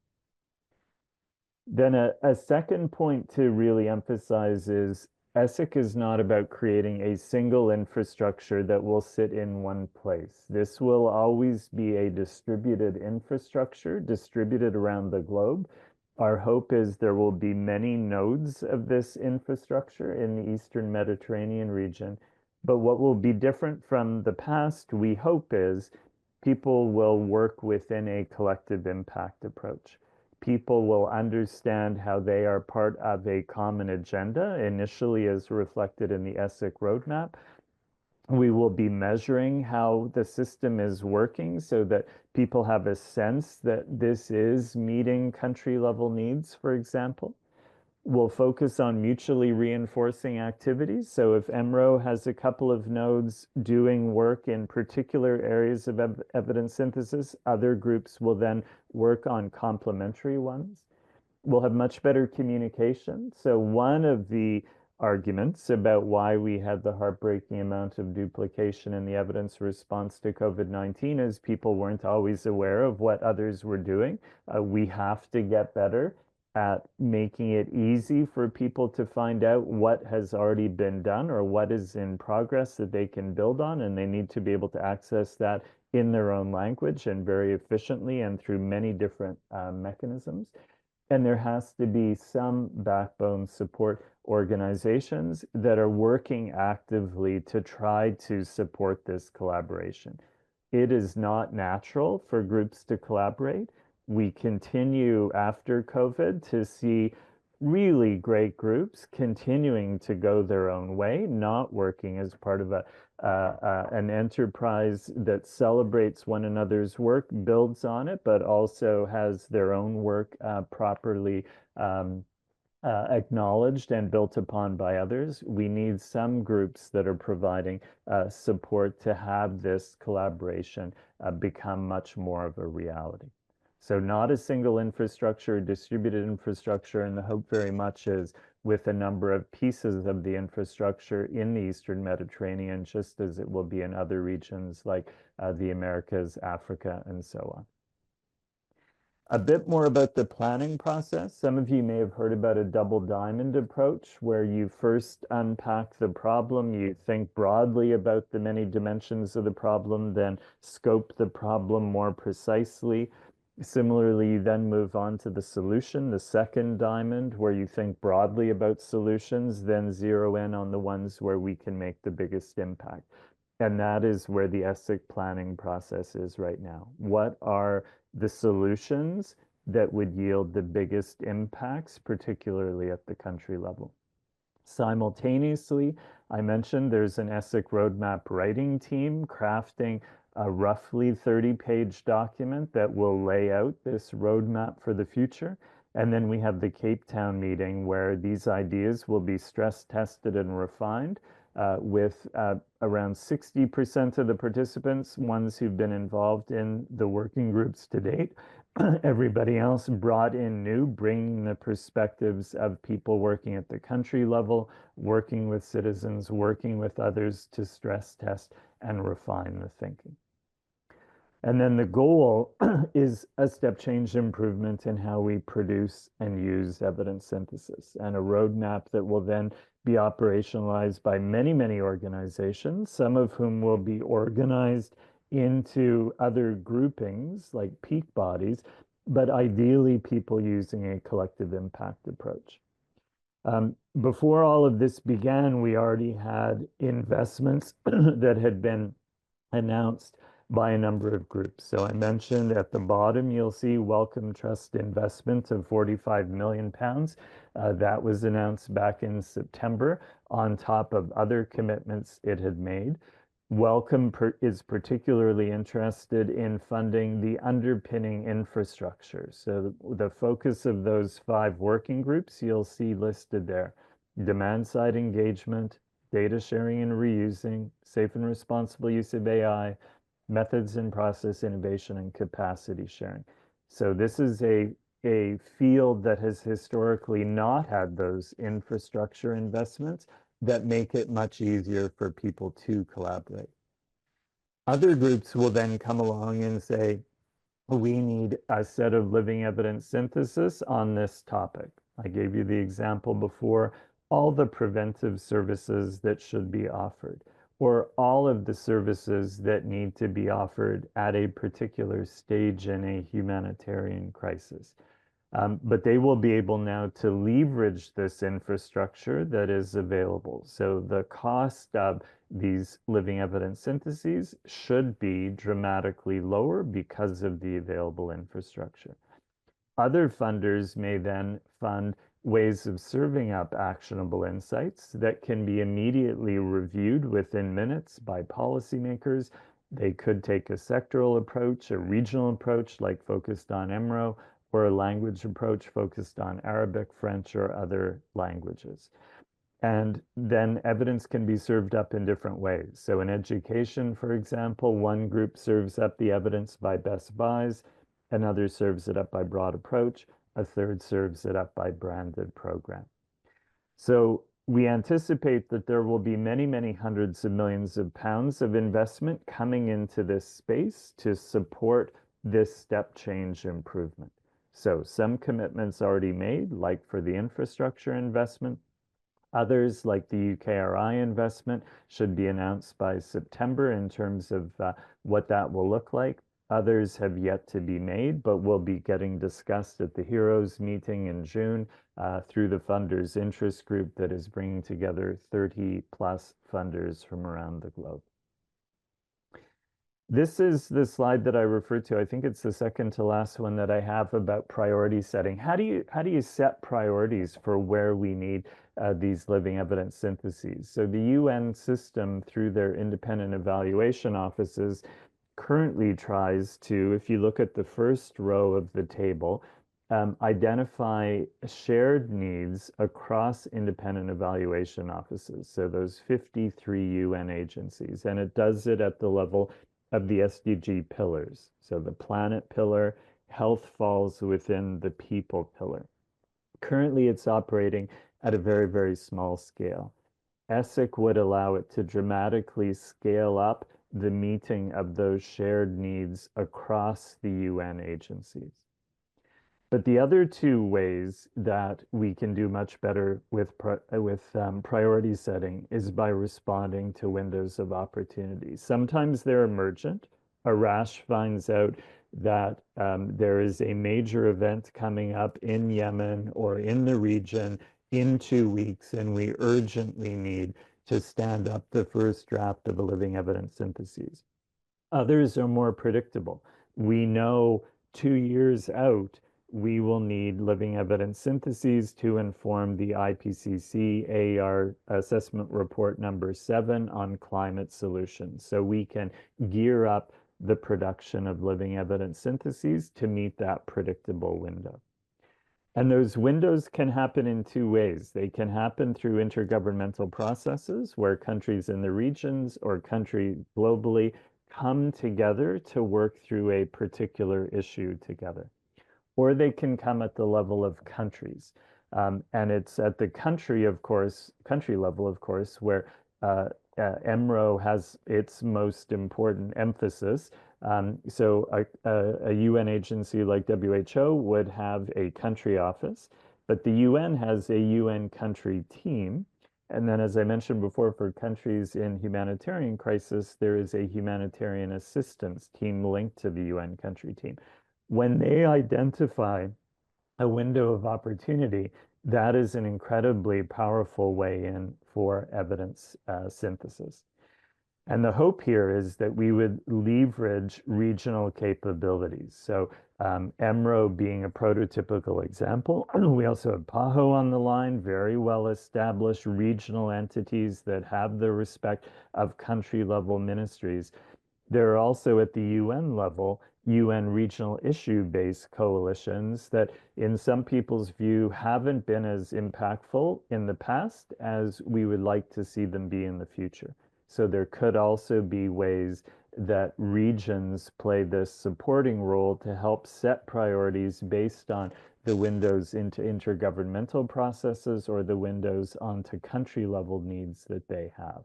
Speaker 2: Then a second point to really emphasize is ESIC is not about creating a single infrastructure that will sit in one place. This will always be a distributed infrastructure, distributed around the globe. Our hope is there will be many nodes of this infrastructure in the Eastern Mediterranean region. But what will be different from the past, we hope, is people will work within a collective impact approach. People will understand how they are part of a common agenda, initially as reflected in the ESIC roadmap. We will be measuring how the system is working so that people have a sense that this is meeting country-level needs, for example. We'll focus on mutually reinforcing activities. So if EMRO has a couple of nodes doing work in particular areas of evidence synthesis, other groups will then work on complementary ones. We'll have much better communication. So one of the arguments about why we had the heartbreaking amount of duplication in the evidence response to COVID-19 is people weren't always aware of what others were doing. We have to get better at making it easy for people to find out what has already been done or what is in progress that they can build on, and they need to be able to access that in their own language and very efficiently and through many different mechanisms. And there has to be some backbone support organizations that are working actively to try to support this collaboration. It is not natural for groups to collaborate. We continue after COVID to see really great groups continuing to go their own way, not working as part of an enterprise that celebrates one another's work, builds on it, but also has their own work properly acknowledged and built upon by others. We need some groups that are providing support to have this collaboration become much more of a reality. So not a single infrastructure, distributed infrastructure, and the hope very much is with a number of pieces of the infrastructure in the Eastern Mediterranean, just as it will be in other regions like the Americas, Africa, and so on. A bit more about the planning process. Some of you may have heard about a double diamond approach where you first unpack the problem, you think broadly about the many dimensions of the problem, then scope the problem more precisely. Similarly, you then move on to the solution, the second diamond, where you think broadly about solutions, then zero in on the ones where we can make the biggest impact. And that is where the ESIC planning process is right now. What are the solutions that would yield the biggest impacts, particularly at the country level? Simultaneously, I mentioned there's an ESIC roadmap writing team crafting a roughly 30-page document that will lay out this roadmap for the future. And then we have the Cape Town meeting where these ideas will be stress tested and refined with around 60% of the participants, ones who've been involved in the working groups to date. Everybody else brought in new, bringing the perspectives of people working at the country level, working with citizens, working with others to stress test and refine the thinking. And then the goal is a step change improvement in how we produce and use evidence synthesis, and a roadmap that will then be operationalized by many, many organizations, some of whom will be organized into other groupings like peak bodies, but ideally people using a collective impact approach. Before all of this began, we already had investments that had been announced by a number of groups. So I mentioned at the bottom, you'll see Wellcome Trust investment of £45 million. That was announced back in September on top of other commitments it had made. Wellcome is particularly interested in funding the underpinning infrastructure. So the focus of those 5 working groups you'll see listed there: demand side engagement, data sharing and reusing, safe and responsible use of AI, methods and process innovation, and capacity sharing. So this is a field that has historically not had those infrastructure investments that make it much easier for people to collaborate. Other groups will then come along and say, we need a set of living evidence synthesis on this topic. I gave you the example before, all the preventive services that should be offered, or all of the services that need to be offered at a particular stage in a humanitarian crisis. But they will be able now to leverage this infrastructure that is available. So the cost of these living evidence syntheses should be dramatically lower because of the available infrastructure. Other funders may then fund ways of serving up actionable insights that can be immediately reviewed within minutes by policymakers. They could take a sectoral approach, a regional approach like focused on EMRO, or a language approach focused on Arabic, French, or other languages. And then evidence can be served up in different ways. So in education, for example, one group serves up the evidence by best buys, another serves it up by broad approach, a third serves it up by branded program. So we anticipate that there will be many, many hundreds of millions of pounds of investment coming into this space to support this step change improvement. So some commitments already made, like for the infrastructure investment. Others, like the UKRI investment, should be announced by September in terms of what that will look like. Others have yet to be made, but will be getting discussed at the Heroes meeting in June through the funders interest group that is bringing together 30 plus funders from around the globe. This is the slide that I referred to. I think it's the second to last one that I have about priority setting. How do you set priorities for where we need these living evidence syntheses? So the UN system, through their independent evaluation offices, currently tries to, if you look at the first row of the table, identify shared needs across independent evaluation offices, so those 53 UN agencies, and it does it at the level of the SDG pillars. So the planet pillar, health falls within the people pillar. Currently, it's operating at a very, very small scale. ESIC would allow it to dramatically scale up the meeting of those shared needs across the UN agencies. But the other two ways that we can do much better with priority setting is by responding to windows of opportunity. Sometimes they're emergent. A rash finds out that there is a major event coming up in Yemen or in the region in 2 weeks, and we urgently need to stand up the first draft of a living evidence synthesis. Others are more predictable. We know 2 years out, we will need living evidence syntheses to inform the IPCC AR assessment report number 7 on climate solutions. So we can gear up the production of living evidence syntheses to meet that predictable window. And those windows can happen in 2 ways. They can happen through intergovernmental processes where countries in the regions or countries globally come together to work through a particular issue together. Or they can come at the level of countries. And it's at the country level, of course, where EMRO has its most important emphasis. So a UN agency like WHO would have a country office, but the UN has a UN country team. And then, as I mentioned before, for countries in humanitarian crisis, there is a humanitarian assistance team linked to the UN country team. When they identify a window of opportunity, that is an incredibly powerful way in for evidence synthesis. And the hope here is that we would leverage regional capabilities. So EMRO being a prototypical example. We also have PAHO on the line, very well-established regional entities that have the respect of country-level ministries. There are also at the UN level, UN regional issue-based coalitions that in some people's view haven't been as impactful in the past as we would like to see them be in the future. So there could also be ways that regions play this supporting role to help set priorities based on the windows into intergovernmental processes or the windows onto country level needs that they have.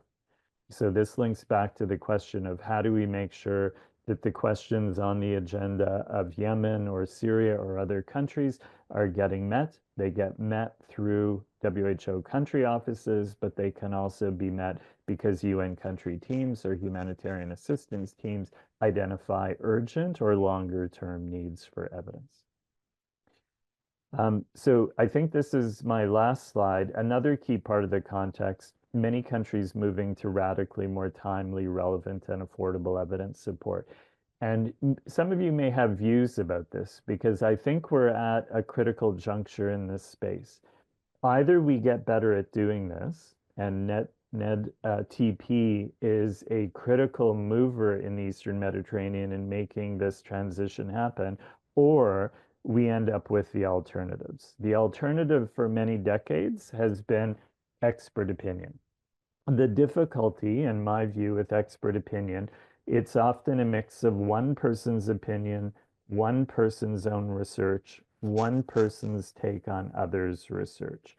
Speaker 2: So this links back to the question of how do we make sure that the questions on the agenda of Yemen or Syria or other countries are getting met. They get met through WHO country offices, but they can also be met because UN country teams or humanitarian assistance teams identify urgent or longer term needs for evidence. So I think this is my last slide. Another key part of the context, many countries moving to radically more timely, relevant, and affordable evidence support. And some of you may have views about this because I think we're at a critical juncture in this space. Either we get better at doing this, and NEDtP is a critical mover in the Eastern Mediterranean in making this transition happen, or we end up with the alternatives. The alternative for many decades has been expert opinion. The difficulty, in my view, with expert opinion, it's often a mix of one person's opinion, one person's own research, one person's take on others' research.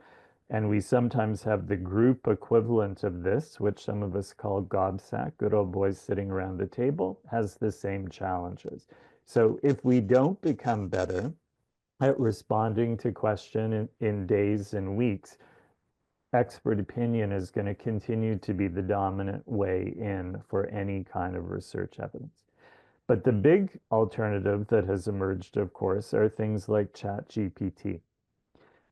Speaker 2: And we sometimes have the group equivalent of this, which some of us call GOBSAC, good old boys sitting around the table, has the same challenges. So if we don't become better at responding to question in days and weeks, expert opinion is going to continue to be the dominant way in for any kind of research evidence. But the big alternative that has emerged, of course, are things like ChatGPT.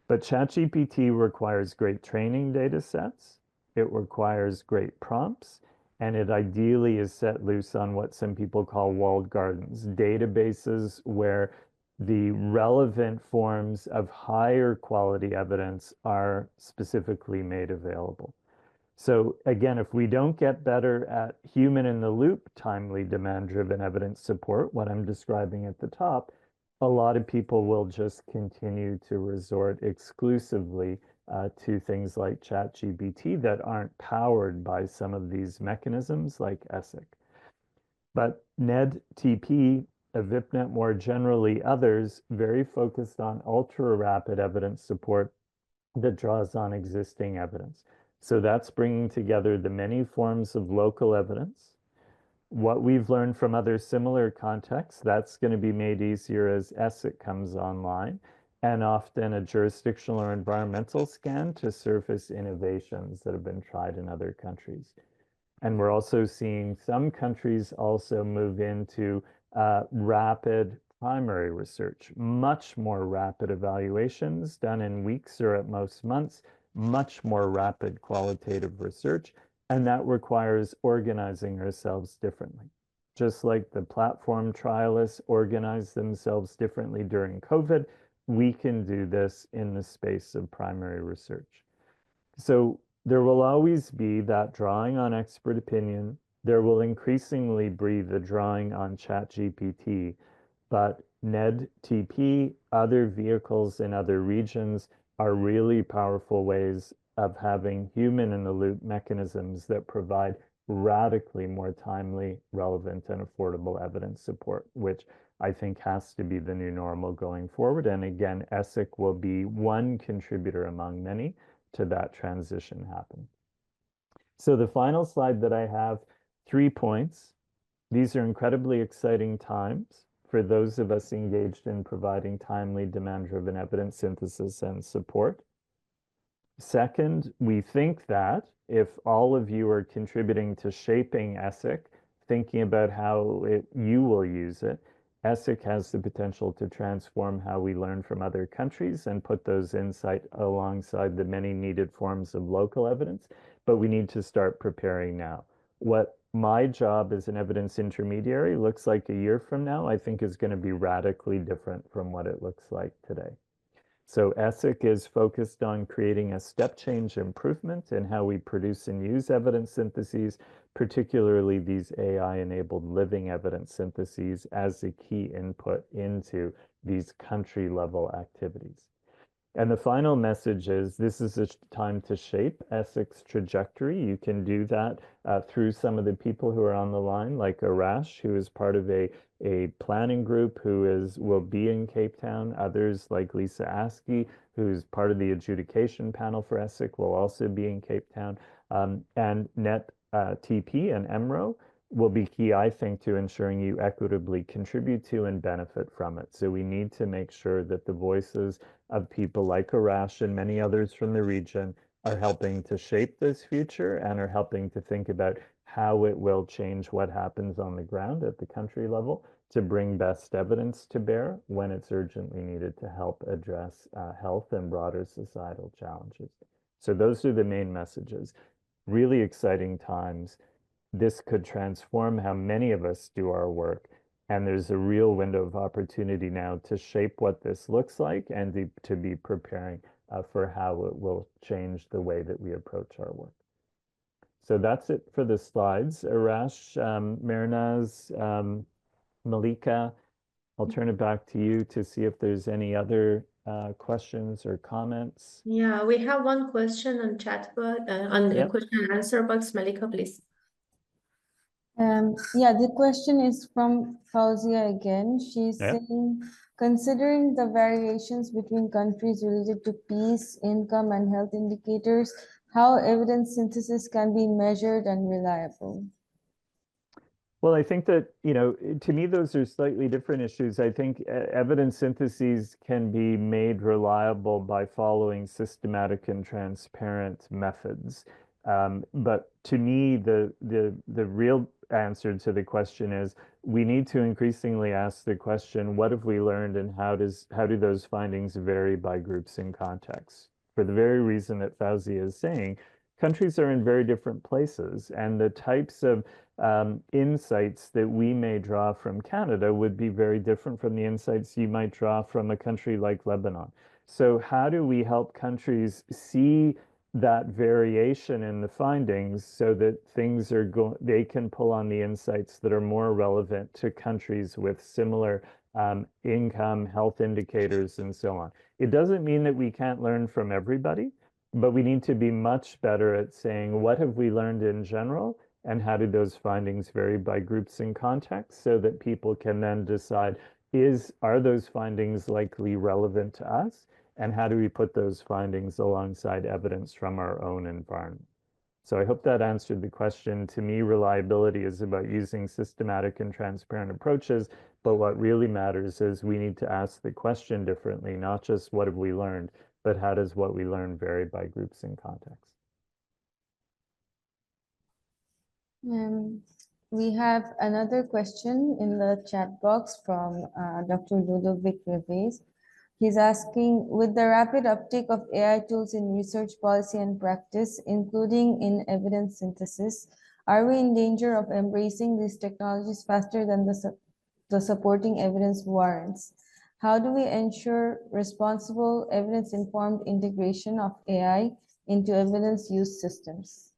Speaker 2: But ChatGPT requires great training data sets, it requires great prompts, and it ideally is set loose on what some people call walled gardens, databases where the relevant forms of higher quality evidence are specifically made available. So again, if we don't get better at human in the loop, timely demand-driven evidence support, what I'm describing at the top, a lot of people will just continue to resort exclusively to things like ChatGPT that aren't powered by some of these mechanisms like ESIC. But NEDtP, VIPNet more generally, others very focused on ultra-rapid evidence support that draws on existing evidence. So that's bringing together the many forms of local evidence. What we've learned from other similar contexts, that's going to be made easier as ESIC comes online, and often a jurisdictional or environmental scan to surface innovations that have been tried in other countries. And we're also seeing some countries also move into rapid primary research, much more rapid evaluations done in weeks or at most months, much more rapid qualitative research, and that requires organizing ourselves differently. Just like the platform trialists organized themselves differently during COVID, we can do this in the space of primary research. So there will always be that drawing on expert opinion. There will increasingly be the drawing on ChatGPT, but NEDtP, other vehicles in other regions are really powerful ways of having human-in-the-loop mechanisms that provide radically more timely, relevant, and affordable evidence support, which I think has to be the new normal going forward. And again, ESIC will be one contributor among many to that transition happen. So the final slide that I have, 3 points. These are incredibly exciting times for those of us engaged in providing timely, demand-driven evidence synthesis and support. Second, we think that if all of you are contributing to shaping ESIC, thinking about how you will use it, ESIC has the potential to transform how we learn from other countries and put those insights alongside the many needed forms of local evidence, but we need to start preparing now. What my job as an evidence intermediary looks like a year from now, I think is going to be radically different from what it looks like today. So ESIC is focused on creating a step change improvement in how we produce and use evidence syntheses, particularly these AI-enabled living evidence syntheses as a key input into these country-level activities. And the final message is this is a time to shape ESIC's trajectory. You can do that through some of the people who are on the line, like Arash, who is part of a planning group will be in Cape Town. Others like Lisa Askey, who's part of the adjudication panel for ESIC, will also be in Cape Town. And NEDtP and EMRO will be key, I think, to ensuring you equitably contribute to and benefit from it. So we need to make sure that the voices of people like Arash and many others from the region are helping to shape this future and are helping to think about how it will change what happens on the ground at the country level to bring best evidence to bear when it's urgently needed to help address health and broader societal challenges. So those are the main messages. Really exciting times. This could transform how many of us do our work. And there's a real window of opportunity now to shape what this looks like and to be preparing for how it will change the way that we approach our work. So that's it for the slides. Arash, Mehrnaz, Malika, I'll turn it back to you to see if there's any other questions or comments.
Speaker 1: Yeah, we have one question on chat, on the
Speaker 2: Yep.
Speaker 1: question and answer box. Malika, please.
Speaker 3: Yeah, the question is from Fauzia again. She's
Speaker 2: Yep.
Speaker 3: saying, considering the variations between countries related to peace, income, and health indicators, how evidence synthesis can be measured and reliable?
Speaker 2: Well, I think that, to me, those are slightly different issues. I think evidence syntheses can be made reliable by following systematic and transparent methods. But to me, the real answer to the question is we need to increasingly ask the question, what have we learned and how do those findings vary by groups and contexts? For the very reason that Fauzi is saying, countries are in very different places, and the types of insights that we may draw from Canada would be very different from the insights you might draw from a country like Lebanon. So how do we help countries see that variation in the findings so that things they can pull on the insights that are more relevant to countries with similar income, health indicators, and so on. It doesn't mean that we can't learn from everybody, but we need to be much better at saying, what have we learned in general, and how do those findings vary by groups and contexts, so that people can then decide, are those findings likely relevant to us, and how do we put those findings alongside evidence from our own environment? So I hope that answered the question. To me, reliability is about using systematic and transparent approaches, but what really matters is we need to ask the question differently, not just what have we learned, but how does what we learn vary by groups and contexts?
Speaker 3: We have another question in the chat box from Dr. Ludovic Reves. He's asking, with the rapid uptake of AI tools in research policy and practice, including in evidence synthesis, are we in danger of embracing these technologies faster than the supporting evidence warrants? How do we ensure responsible, evidence-informed integration of AI into evidence use systems?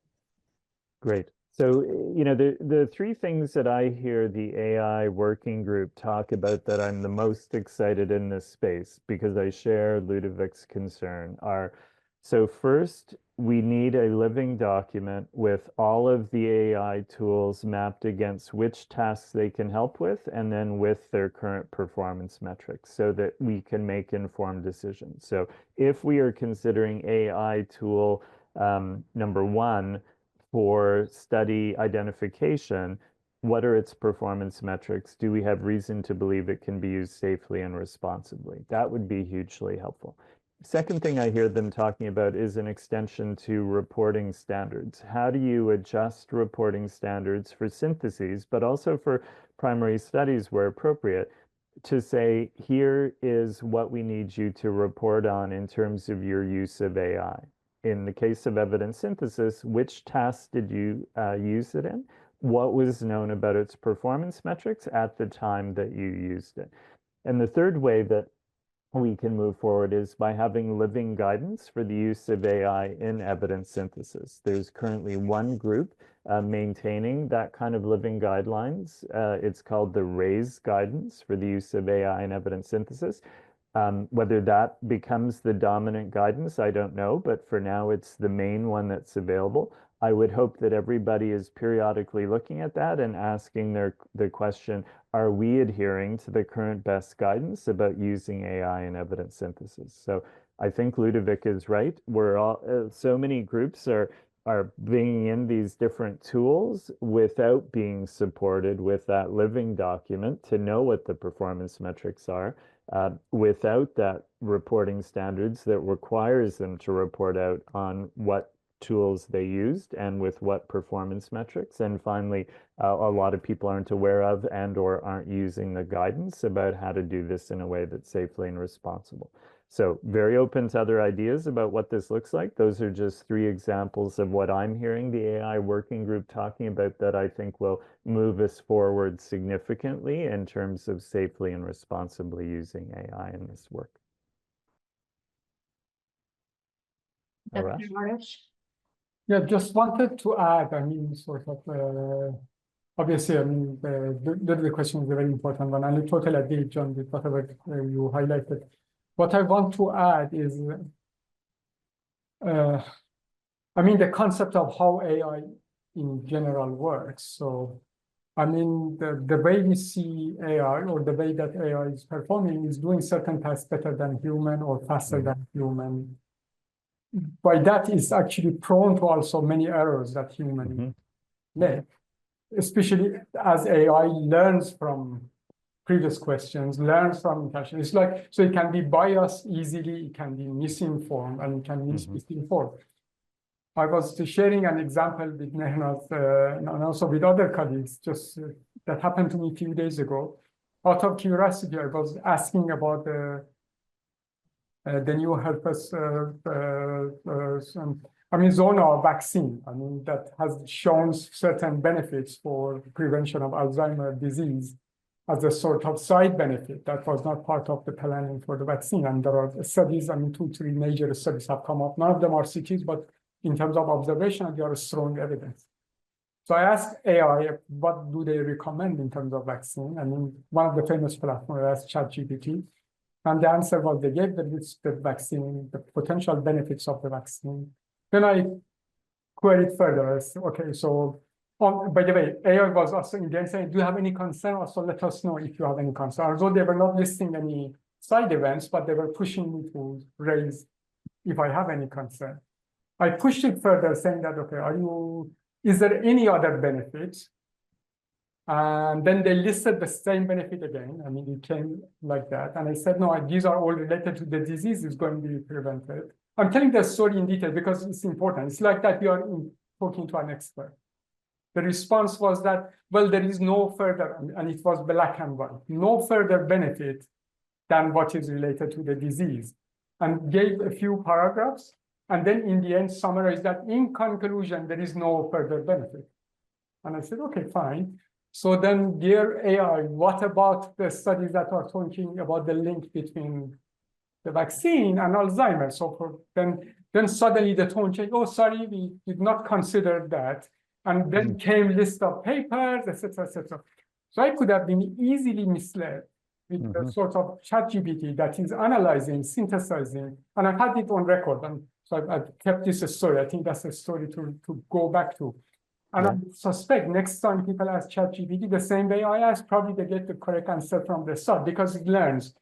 Speaker 2: Great. So, the three things that I hear the AI working group talk about that I'm the most excited in this space, because I share Ludovic's concern, are, so first, we need a living document with all of the AI tools mapped against which tasks they can help with, and then with their current performance metrics, so that we can make informed decisions. So if we are considering AI tool number one, for study identification, what are its performance metrics? Do we have reason to believe it can be used safely and responsibly? That would be hugely helpful. Second thing I hear them talking about is an extension to reporting standards. How do you adjust reporting standards for syntheses, but also for primary studies where appropriate, to say, here is what we need you to report on in terms of your use of AI. In the case of evidence synthesis, which tasks did you use it in? What was known about its performance metrics at the time that you used it? And the third way that we can move forward is by having living guidance for the use of AI in evidence synthesis. There's currently one group maintaining that kind of living guidelines. It's called the RAISE guidance for the use of AI in evidence synthesis. Whether that becomes the dominant guidance, I don't know, but for now it's the main one that's available. I would hope that everybody is periodically looking at that and asking the question, are we adhering to the current best guidance about using AI in evidence synthesis? So I think Ludovic is right. We're all, so many groups are bringing in these different tools without being supported with that living document to know what the performance metrics are. Without that reporting standards that requires them to report out on what tools they used and with what performance metrics. And finally, a lot of people aren't aware of and or aren't using the guidance about how to do this in a way that's safely and responsible. So very open to other ideas about what this looks like. Those are just three examples of what I'm hearing the AI working group talking about that I think will move us forward significantly in terms of safely and responsibly using AI in this work.
Speaker 1: Arash?
Speaker 4: Yeah, just wanted to add, I mean, sort of, obviously, I mean, the question is a very important one, and I totally agree, John, with whatever you highlighted. What I want to add is, I mean, the concept of how AI in general works. So, I mean, the way we see AI, or the way that AI is performing, is doing certain tasks better than human or faster than human. By that is actually prone to also many errors that humans make, especially as AI learns from previous questions, learns from interaction. It's like, so it can be biased easily, it can be misinformed, and it can be misinformed. I was sharing an example with Mehnaz and also with other colleagues, just that happened to me a few days ago. Out of curiosity, I was asking about the new herpes, Zona vaccine. I mean, that has shown certain benefits for prevention of Alzheimer's disease as a sort of side benefit that was not part of the planning for the vaccine. And there are studies, I mean, 2-3 major studies have come up. None of them are cities, but in terms of observation, there is strong evidence. So I asked AI, what do they recommend in terms of vaccine? I mean, one of the famous platforms, I asked ChatGPT, and the answer was they gave the vaccine, the potential benefits of the vaccine. Then I queried further. I said, okay, so by the way, AI was also in the end saying, do you have any concern? Also, let us know if you have any concern. Although they were not listing any side events, but they were pushing me to raise if I have any concern. I pushed it further, saying that, okay, is there any other benefits? And then they listed the same benefit again. I mean, it came like that. And I said, no, these are all related to the disease is going to be prevented. I'm telling the story in detail because it's important. It's like that you are talking to an expert. The response was that, well, there is no further, and it was black and white, no further benefit than what is related to the disease, and gave a few paragraphs. And then in the end, summarized that in conclusion, there is no further benefit. And I said, okay, fine. So then, dear AI, what about the studies that are talking about the link between the vaccine and Alzheimer's? So then suddenly the tone changed. Oh, sorry, we did not consider that. And then came list of papers, etc., etc. So I could have been easily misled with the sort of ChatGPT that is analyzing, synthesizing, and I've had it on record. And so I've kept this a story. I think that's a story to go back to. And I suspect next time people ask ChatGPT the same way I ask, probably they get the correct answer from the start because it learns.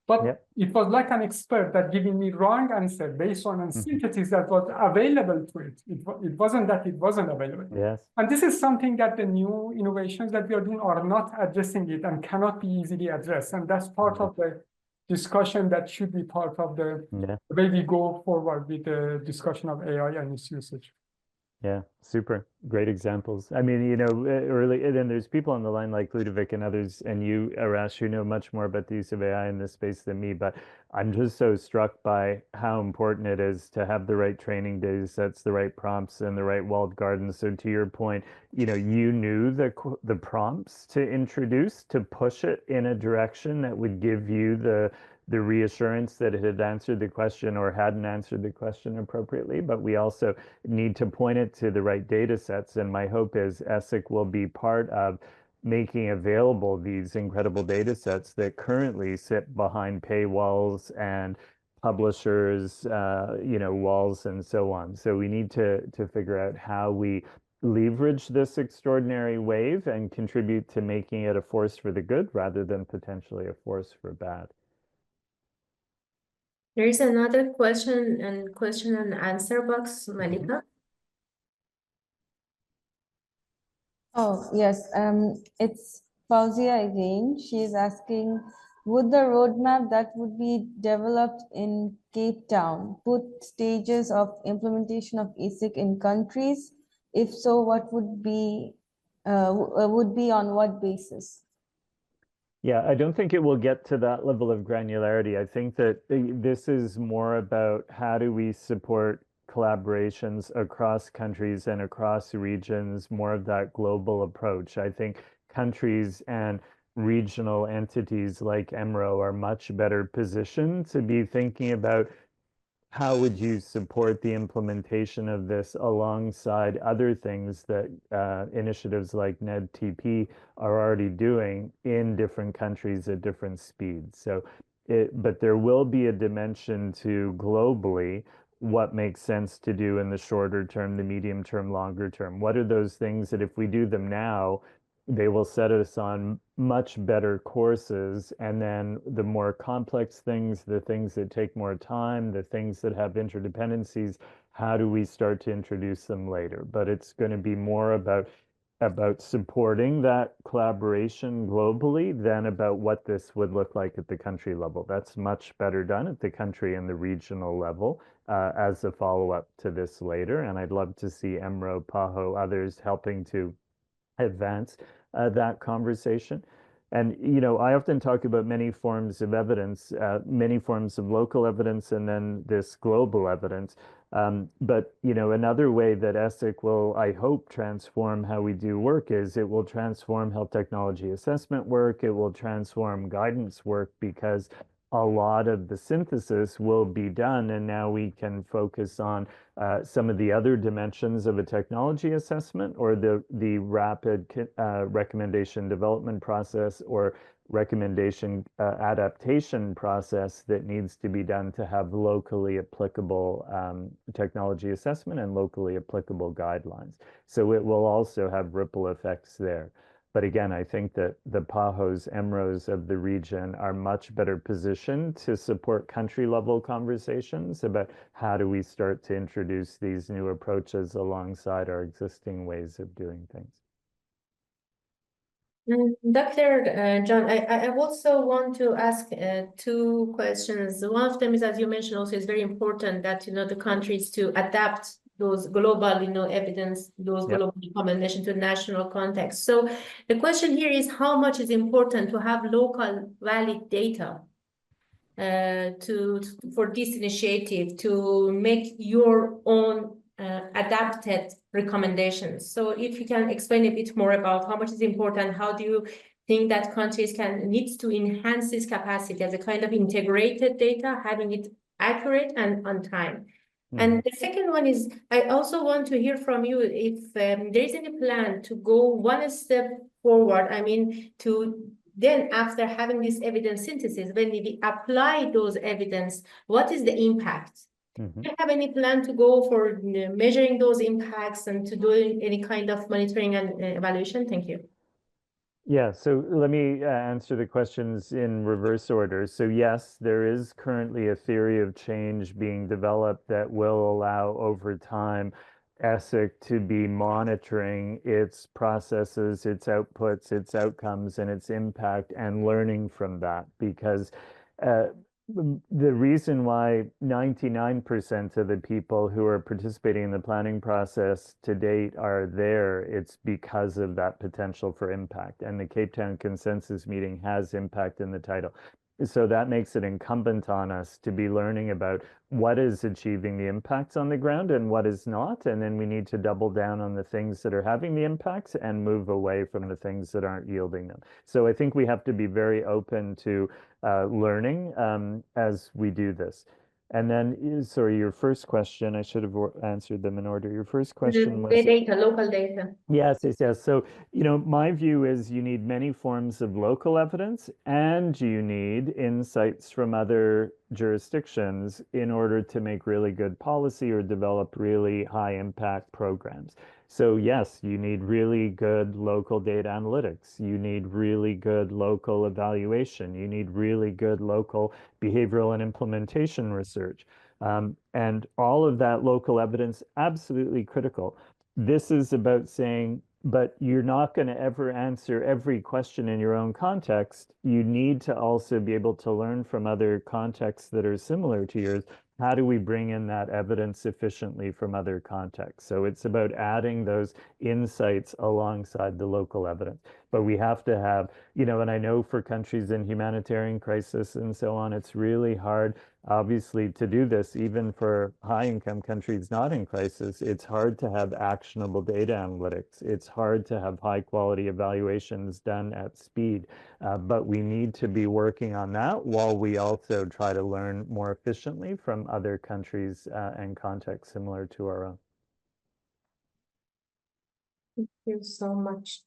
Speaker 4: But it was like an expert that giving me wrong answer based on a synthesis that was available to it. It wasn't that it wasn't available.
Speaker 2: Yes.
Speaker 4: And this is something that the new innovations that we are doing are not addressing it and cannot be easily addressed. And that's part of the discussion that should be part of the way we go forward with the discussion of AI and its usage.
Speaker 2: Yeah, super. Great examples. I mean, you know, early, and then there's people on the line like Ludovic and others, and you, Arash, who know much more about the use of AI in this space than me, but I'm just so struck by how important it is to have the right training data sets, the right prompts, and the right walled gardens. So to your point, you know, you knew the prompts to introduce, to push it in a direction that would give you the reassurance that it had answered the question or hadn't answered the question appropriately, but we also need to point it to the right data sets. And my hope is ESIC will be part of making available these incredible data sets that currently sit behind paywalls and publishers, you know, walls and so on. So we need to figure out how we leverage this extraordinary wave and contribute to making it a force for the good rather than potentially a force for bad.
Speaker 1: There is another question and answer box, Malika.
Speaker 3: Oh, yes. It's Fauzia again. She's asking, would the roadmap that would be developed in Cape Town put stages of implementation of ESIC in countries? If so, what would be on what basis?
Speaker 2: Yeah, I don't think it will get to that level of granularity. I think that this is more about how do we support collaborations across countries and across regions, more of that global approach. I think countries and regional entities like EMRO are much better positioned to be thinking about how would you support the implementation of this alongside other things that initiatives like NEDtP are already doing in different countries at different speeds. So, but there will be a dimension to globally what makes sense to do in the shorter term, the medium term, longer term. What are those things that if we do them now, they will set us on much better courses, and then the more complex things, the things that take more time, the things that have interdependencies, how do we start to introduce them later? But it's going to be more about supporting that collaboration globally than about what this would look like at the country level. That's much better done at the country and the regional level as a follow-up to this later. And I'd love to see EMRO, PAHO, others helping to advance that conversation. And, you know, I often talk about many forms of evidence, many forms of local evidence, and then this global evidence. But, you know, another way that ESIC will, I hope, transform how we do work is it will transform health technology assessment work. It will transform guidance work, because a lot of the synthesis will be done, and now we can focus on some of the other dimensions of a technology assessment, or the rapid recommendation development process, or recommendation adaptation process that needs to be done to have locally applicable technology assessment and locally applicable guidelines. So it will also have ripple effects there. But again, I think that the PAHOs, EMROs of the region are much better positioned to support country-level conversations about how do we start to introduce these new approaches alongside our existing ways of doing things.
Speaker 1: Dr. John, I also want to ask two questions. One of them is, as you mentioned, also is very important that the countries to adapt those global evidence, those global recommendations to national context. So the question here is, how much is important to have local valid data for this initiative to make your own adapted recommendations? So if you can explain a bit more about how much is important, how do you think that countries needs to enhance this capacity as a kind of integrated data, having it accurate and on time? And the second one is, I also want to hear from you if there is any plan to go one step forward. I mean, to then after having this evidence synthesis, when we apply those evidence, what is the impact? Do you have any plan to go for measuring those impacts and to doing any kind of monitoring and evaluation? Thank you.
Speaker 2: Yeah, so let me answer the questions in reverse order. So yes, there is currently a theory of change being developed that will allow over time ESIC to be monitoring its processes, its outputs, its outcomes, and its impact, and learning from that. Because the reason why 99% of the people who are participating in the planning process to date are there, it's because of that potential for impact. And the Cape Town Consensus Meeting has impact in the title. So that makes it incumbent on us to be learning about what is achieving the impacts on the ground and what is not. And then we need to double down on the things that are having the impacts and move away from the things that aren't yielding them. So I think we have to be very open to learning as we do this. And then, sorry, your first question, I should have answered them in order. Your first question was...
Speaker 1: The data, local data.
Speaker 2: Yes. So, my view is you need many forms of local evidence, and you need insights from other jurisdictions in order to make really good policy or develop really high impact programs. So yes, you need really good local data analytics. You need really good local evaluation. You need really good local behavioral and implementation research. And all of that local evidence, absolutely critical. This is about saying, but you're not going to ever answer every question in your own context. You need to also be able to learn from other contexts that are similar to yours. How do we bring in that evidence efficiently from other contexts? So it's about adding those insights alongside the local evidence. But we have to have, and I know for countries in humanitarian crisis and so on, it's really hard, obviously, to do this. Even for high-income countries not in crisis, it's hard to have actionable data analytics. It's hard to have high-quality evaluations done at speed. But we need to be working on that while we also try to learn more efficiently from other countries and contexts similar to our own.
Speaker 1: Thank you so much,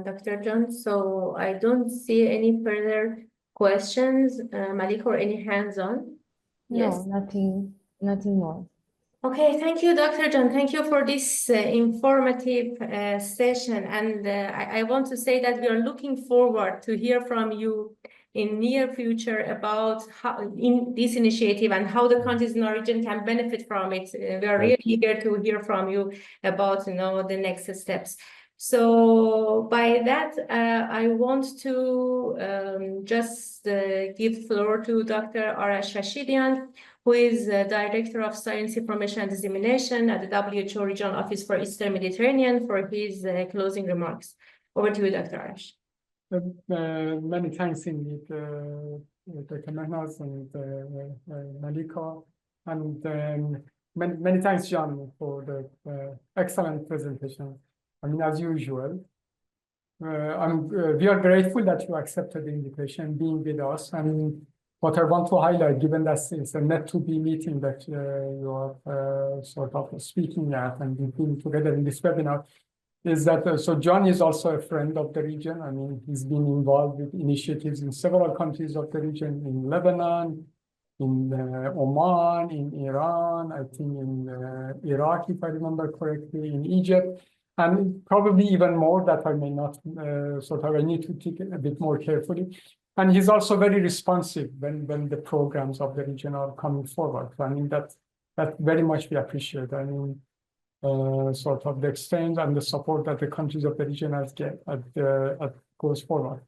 Speaker 1: Dr. John. So I don't see any further questions, Malik, or any hands-on. Yes.
Speaker 3: No, nothing more.
Speaker 1: Okay, thank you, Dr. John. Thank you for this informative session. And I want to say that we are looking forward to hear from you in near future about how in this initiative and how the countries in our region can benefit from it. We are really eager to hear from you about the next steps. So by that, I want to just give floor to Dr. Arash Rashidian, who is Director of Science Information and Dissemination at the WHO Regional Office for Eastern Mediterranean, for his closing remarks. Over to you, Dr. Arash.
Speaker 4: Many thanks indeed, Dr. Mehnaz and Malika, and many thanks, John, for the excellent presentation. I mean, as usual, we are grateful that you accepted the invitation, being with us. I mean, what I want to highlight, given that it's a NEDtP meeting that you are sort of speaking at and we've been together in this webinar, is that so John is also a friend of the region. I mean, he's been involved with initiatives in several countries of the region, in Lebanon, in Oman, in Iran, I think in Iraq, if I remember correctly, in Egypt, and probably even more that I may not I need to take it a bit more carefully. And he's also very responsive when the programs of the region are coming forward. So, I mean, that very much we appreciate. I mean, sort of the exchange and the support that the countries of the region goes forward.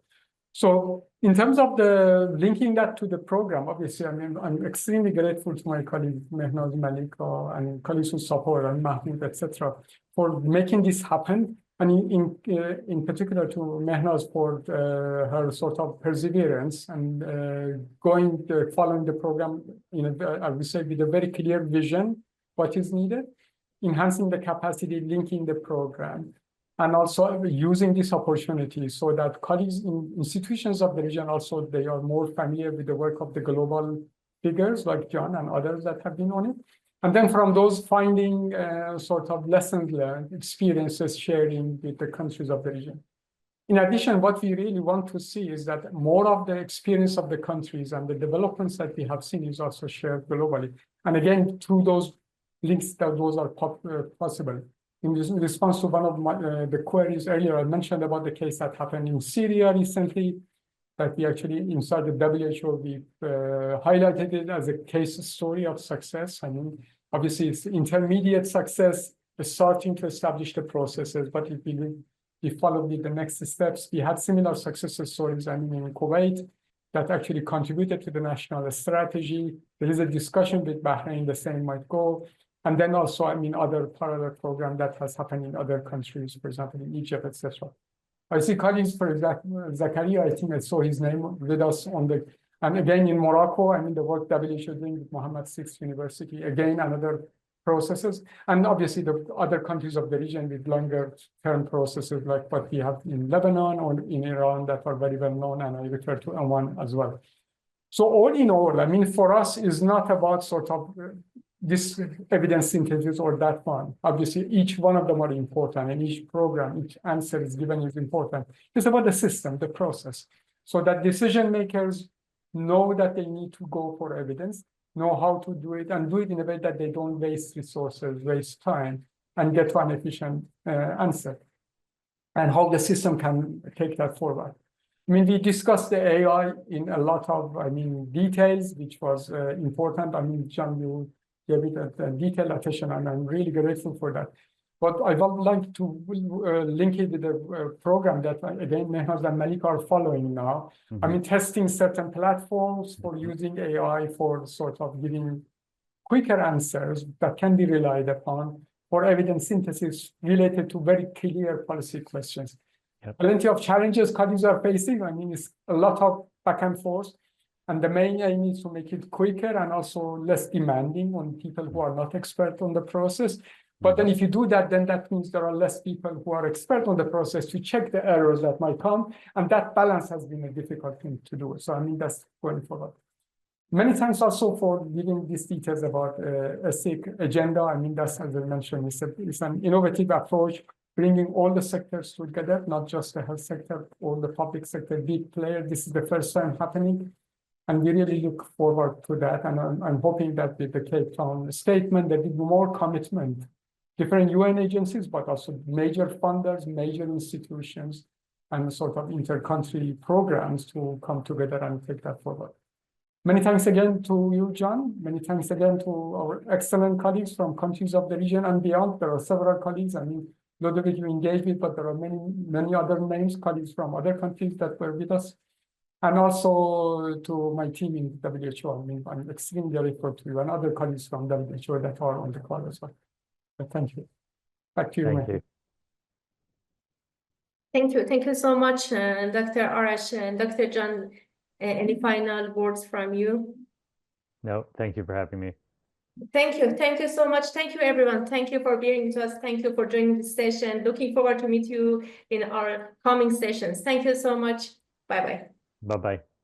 Speaker 4: So in terms of the linking that to the program, obviously, I mean, I'm extremely grateful to my colleague Mehnaz Malika and colleagues who support and Mahmoud, etc., for making this happen. And in particular to Mehnaz for her sort of perseverance and following the program, I would say with a very clear vision, what is needed, enhancing the capacity, linking the program, and also using this opportunity so that colleagues in institutions of the region also, they are more familiar with the work of the global figures like John and others that have been on it. And then from those finding sort of lessons learned, experiences sharing with the countries of the region. In addition, what we really want to see is that more of the experience of the countries and the developments that we have seen is also shared globally. And again, through those links, that those are possible. In response to one of the queries earlier, I mentioned about the case that happened in Syria recently, that we actually, inside the WHO, we highlighted it as a case story of success. I mean, obviously, it's intermediate success, starting to establish the processes, but if we followed with the next steps, we had similar success stories, I mean, in Kuwait, that actually contributed to the national strategy. There is a discussion with Bahrain, the same might go. And then also, I mean, other parallel program that has happened in other countries, for example, in Egypt, etc. I see colleagues, for example, Zakaria, I think I saw his name with us on the, and again in Morocco, I mean, the work WHO doing with Mohammed VI University, again, another processes. And obviously the other countries of the region with longer term processes like what we have in Lebanon or in Iran that are very well known, and I refer to Oman as well. So all in all, I mean, for us is not about sort of this evidence synthesis or that one. Obviously, each one of them are important, and each program, each answer is given is important. It's about the system, the process, so that decision makers know that they need to go for evidence, know how to do it, and do it in a way that they don't waste resources, waste time, and get to an efficient answer, and how the system can take that forward. I mean, we discussed the AI in a lot of, I mean, details, which was important. I mean, John, you gave it a detailed attention, and I'm really grateful for that. But I would like to link it with the program that, again, Mehnaz and Malik are following now. I mean, testing certain platforms for using AI for sort of giving quicker answers that can be relied upon for evidence synthesis related to very clear policy questions. Yep. Plenty of challenges colleagues are facing. I mean, it's a lot of back and forth. And the main aim is to make it quicker and also less demanding on people who are not expert on the process. But then if you do that, then that means there are less people who are expert on the process to check the errors that might come. And that balance has been a difficult thing to do. So, I mean, that's going forward. Many thanks also for giving these details about ESIC agenda. I mean, that's, as I mentioned, it's an innovative approach, bringing all the sectors together, not just the health sector, all the public sector, big players. This is the first time happening. And we really look forward to that. And I'm hoping that with the Cape Town statement, there will be more commitment, different UN agencies, but also major funders, major institutions, and sort of inter-country programs to come together and take that forward. Many thanks again to you, John. Many thanks again to our excellent colleagues from countries of the region and beyond. There are several colleagues, I mean, Ludovic you engaged with, but there are many other names, colleagues from other countries that were with us. And also to my team in WHO. I mean, I'm extremely grateful to you and other colleagues from WHO that are on the call as well. But thank you. Back to you.
Speaker 2: Thank you.
Speaker 1: Thank you. Thank you so much, Dr. Arash and Dr. John. Any final words from you?
Speaker 2: No, thank you for having me.
Speaker 1: Thank you. Thank you so much. Thank you, everyone. Thank you for being with us. Thank you for joining this session. Looking forward to meet you in our coming sessions. Thank you so much. Bye-bye.
Speaker 2: Bye-bye.